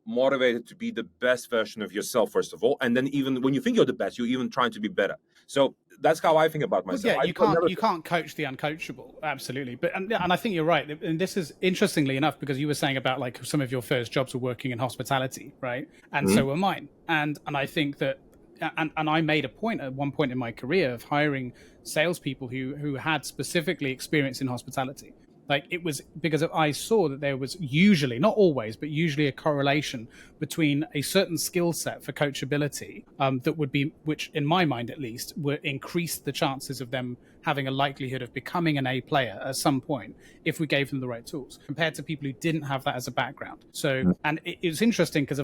motivated to be the best version of yourself, first of all? And then even when you think you're the best, you're even trying to be better. So that's how I think about myself.
Well, yeah, you can't coach the uncoachable. Absolutely. But and I think you're right. And this is interestingly enough, because you were saying about like some of your first jobs were working in hospitality, right? And so were mine. And I think that and I made a point at one point in my career of hiring salespeople who had specifically experience in hospitality. Like it was because I saw that there was usually, not always, but usually a correlation between a certain skill set for coachability that would be, which in my mind at least, would increase the chances of them having a likelihood of becoming an A player at some point if we gave them the right tools, compared to people who didn't have that as a background. So, and it was interesting because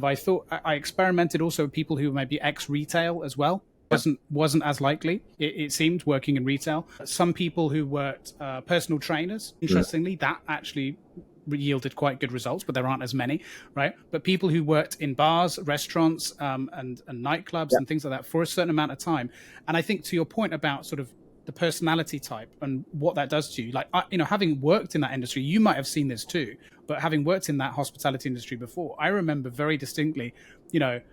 I experimented also with people who might be ex-retail as well. Wasn't as likely, it seemed, working in retail. Some people who worked personal trainers, interestingly, that actually yielded quite good results, but there aren't as many, right? But people who worked in bars, restaurants, and nightclubs and things like that for a certain amount of time. And I think to your point about sort of the personality type and what that does to you, like, having worked in that industry, you might have seen this too, but having worked in that hospitality industry before, I remember very distinctly,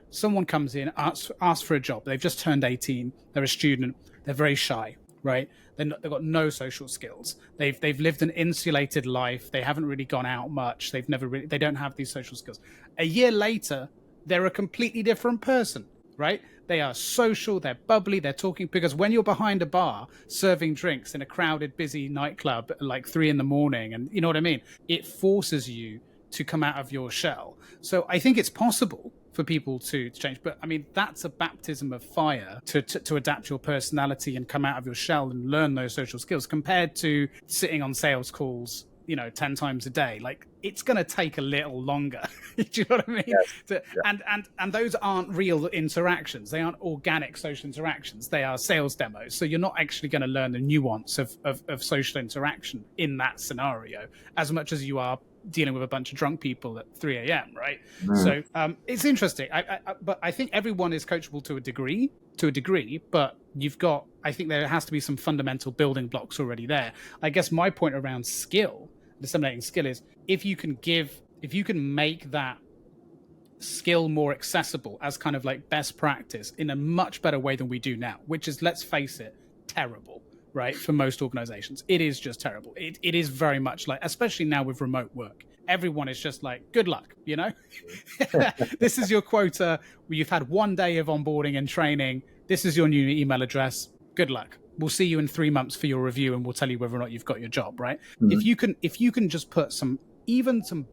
someone comes in, asks for a job. They've just turned 18. They're a student. They're very shy, right? They've got no social skills. They've lived an insulated life. They haven't really gone out much. They don't have these social skills. A year later, they're a completely different person, right? They are social, they're bubbly, they're talking, because when you're behind a bar serving drinks in a crowded, busy nightclub at like 3 a.m, and you know what I mean? It forces you to come out of your shell. So I think it's possible for people to change, but I mean, that's a baptism of fire to adapt your personality and come out of your shell and learn those social skills, compared to sitting on sales calls 10 times a day, like it's going to take a little longer. Do you know what I mean?
Yes.
And those aren't real interactions. They aren't organic social interactions. They are sales demos. So you're not actually going to learn the nuance of social interaction in that scenario as much as you are dealing with a bunch of drunk people at 3 a.m. right? So it's interesting. But I think everyone is coachable to a degree, but I think there has to be some fundamental building blocks already there. I guess my point around disseminating skill is if you can make that skill more accessible as kind of like best practice in a much better way than we do now, which is, let's face it, terrible. Right, for most organizations, it is just terrible. It is very much like, especially now with remote work, everyone is just like, good luck, This is your quota. You've had 1 day of onboarding and training. This is your new email address. Good luck. We'll see you in 3 months for your review, and we'll tell you whether or not you've got your job. Right? If you can just put some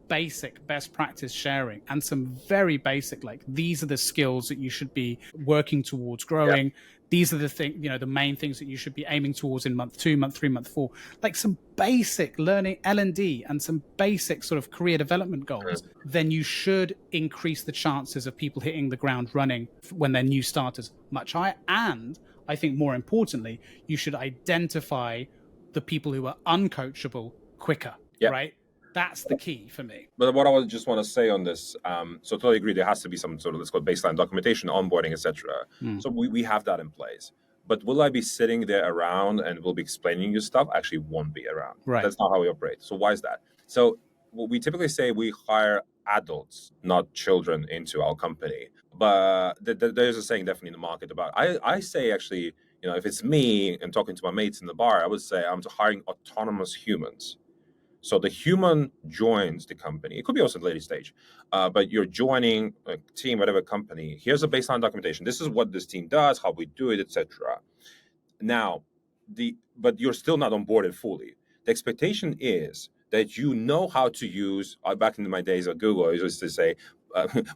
basic best practice sharing and some very basic, like, these are the skills that you should be working towards growing. These are the the main things that you should be aiming towards in month 2, month 3, month 4, like some basic learning L&D and some basic sort of career development goals, then you should increase the chances of people hitting the ground running when they're new starters much higher. And I think more importantly, you should identify the people who are uncoachable quicker, right? That's the key for me.
But what I would just want to say on this, so totally agree, there has to be some sort of, let's call it, baseline documentation, onboarding, etc. So we have that in place. But will I be sitting there around and will be explaining you stuff? Actually won't be around. Right. That's not how we operate. So why is that? So we typically say we hire adults, not children, into our company. But there's a saying definitely in the market about, I say actually, if it's me and talking to my mates in the bar, I would say I'm hiring autonomous humans. So the human joins the company. It could be also the late stage, but you're joining a team, whatever company. Here's a baseline documentation. This is what this team does, how we do it, etc. Now, but you're still not onboarded fully. The expectation is that you know how to use. Back in my days at Google, I used to say,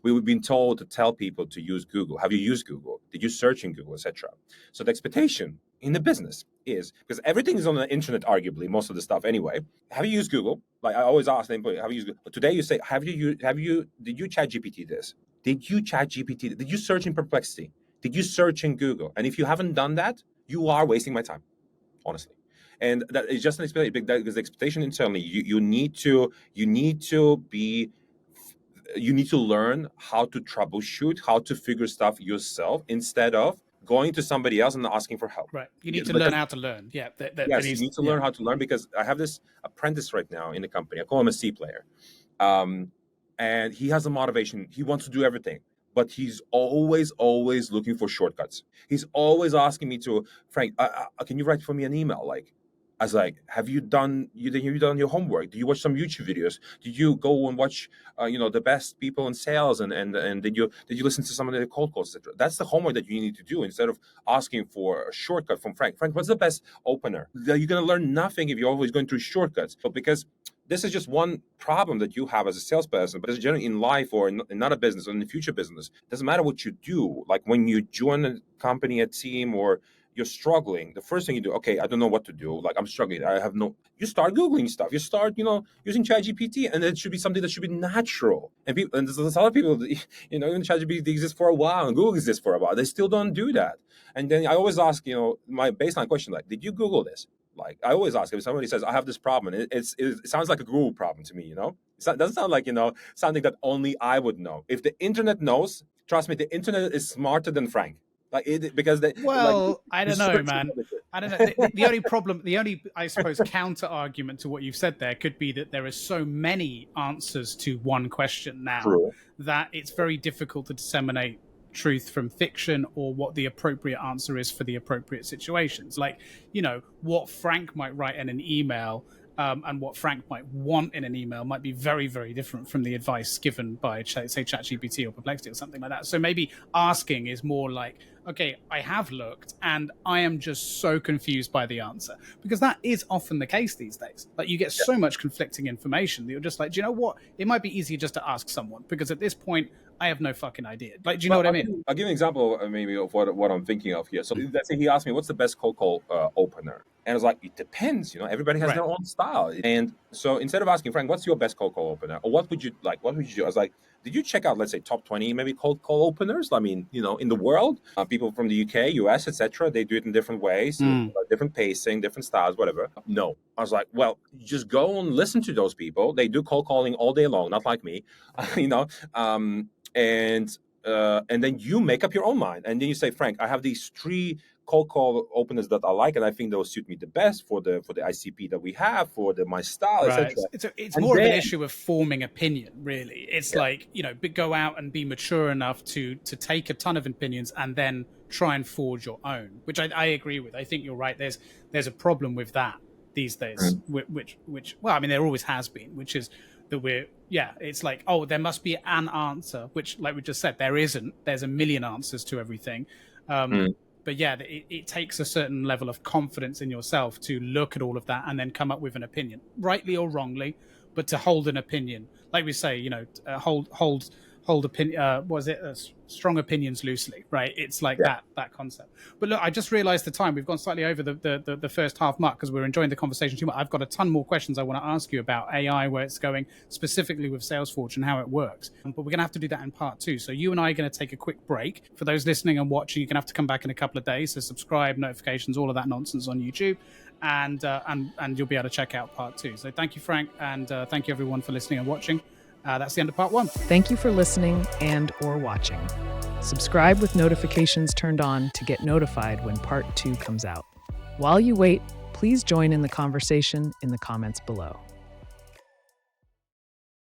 we've been told to tell people to use Google. Have you used Google? Did you search in Google, etc.? So the expectation in the business is, because everything is on the internet, arguably, most of the stuff anyway. Have you used Google? Like, I always ask the employee, have you used Google? But today you say, did you chat GPT this? Did you chat GPT? Did you search in Perplexity? Did you search in Google? And if you haven't done that, you are wasting my time, honestly. And that is just an expectation, because the expectation internally, you need to learn how to troubleshoot, how to figure stuff yourself instead of going to somebody else and asking for help.
Right. You need to learn how to learn. Yeah.
Yes, you need to learn how to learn, because I have this apprentice right now in the company. I call him a C player. And he has a motivation. He wants to do everything, but he's always looking for shortcuts. He's always asking me to, Frank, can you write for me an email? Like, I was like, have you done your homework? Do you watch some YouTube videos? Did you go and watch, the best people in sales? And did you listen to some of the cold calls, etc.? That's the homework that you need to do, instead of asking for a shortcut from Frank. Frank, what's the best opener? You're going to learn nothing if you're always going through shortcuts. But because this is just one problem that you have as a salesperson, but it's generally in life or in another business or in the future business. It doesn't matter what you do. Like when you join a company, a team, or you're struggling, the first thing you do, okay, I don't know what to do. Like, I'm struggling. You start Googling stuff. You start, using ChatGPT, and it should be something that should be natural. And there's a lot of people, even ChatGPT exists for a while and Google exists for a while. They still don't do that. And then I always ask, my baseline question, like, did you Google this? Like, I always ask, if somebody says, I have this problem, and it sounds like a Google problem to me, It doesn't sound like, something that only I would know. If the internet knows, trust me, the internet is smarter than Frank. I don't know,
man. I don't know. The only, I suppose, counter argument to what you've said there could be that there are so many answers to one question now. True. That it's very difficult to disseminate truth from fiction, or what the appropriate answer is for the appropriate situations. Like, what Frank might write in an email and what Frank might want in an email might be very, very different from the advice given by, say, ChatGPT or Perplexity or something like that. So maybe asking is more like, okay, I have looked and I am just so confused by the answer, because that is often the case these days. Like, you get so much conflicting information that you're just like, do you know what? It might be easier just to ask someone, because at this point, I have no fucking idea. Like, do you know what I mean?
I'll give you an example maybe of what I'm thinking of here. So let's say he asked me, what's the best cold call opener? And I was like, it depends, everybody has their own style. And so instead of asking, Frank, what's your best cold call opener? Or what would you do? I was like, did you check out, let's say, top 20 maybe cold call openers? I mean, in the world, people from the UK, US, etc., they do it in different ways, different pacing, different styles, whatever. No. I was like, well, just go and listen to those people. They do cold calling all day long, not like me, and then you make up your own mind. And then you say, Frank, I have these 3 cold call openers that I like, and I think those suit me the best for the ICP that we have, for my style,
right.
etc.
It's more of an issue of forming opinion, really. It's like, go out and be mature enough to take a ton of opinions and then try and forge your own, which I agree with. I think you're right. There's a problem with that these days, which well, I mean, there always has been, which is that it's like, oh, there must be an answer, which, like we just said, there isn't. There's a million answers to everything. But yeah, it takes a certain level of confidence in yourself to look at all of that and then come up with an opinion, rightly or wrongly, but to hold an opinion, like we say, hold opinion. Strong opinions loosely, right? It's like that concept. But look, I just realized the time. We've gone slightly over the first half mark because we're enjoying the conversation too much. I've got a ton more questions I want to ask you about AI, where it's going, specifically with Salesforge and how it works. But we're going to have to do that in part 2. So you and I are going to take a quick break. For those listening and watching, you're going to have to come back in a couple of days. So subscribe, notifications, all of that nonsense on YouTube. And you'll be able to check out part 2. So thank you, Frank. And thank you, everyone, for listening and watching. That's the end of part 1.
Thank you for listening and or watching. Subscribe with notifications turned on to get notified when part 2 comes out. While you wait, please join in the conversation in the comments below.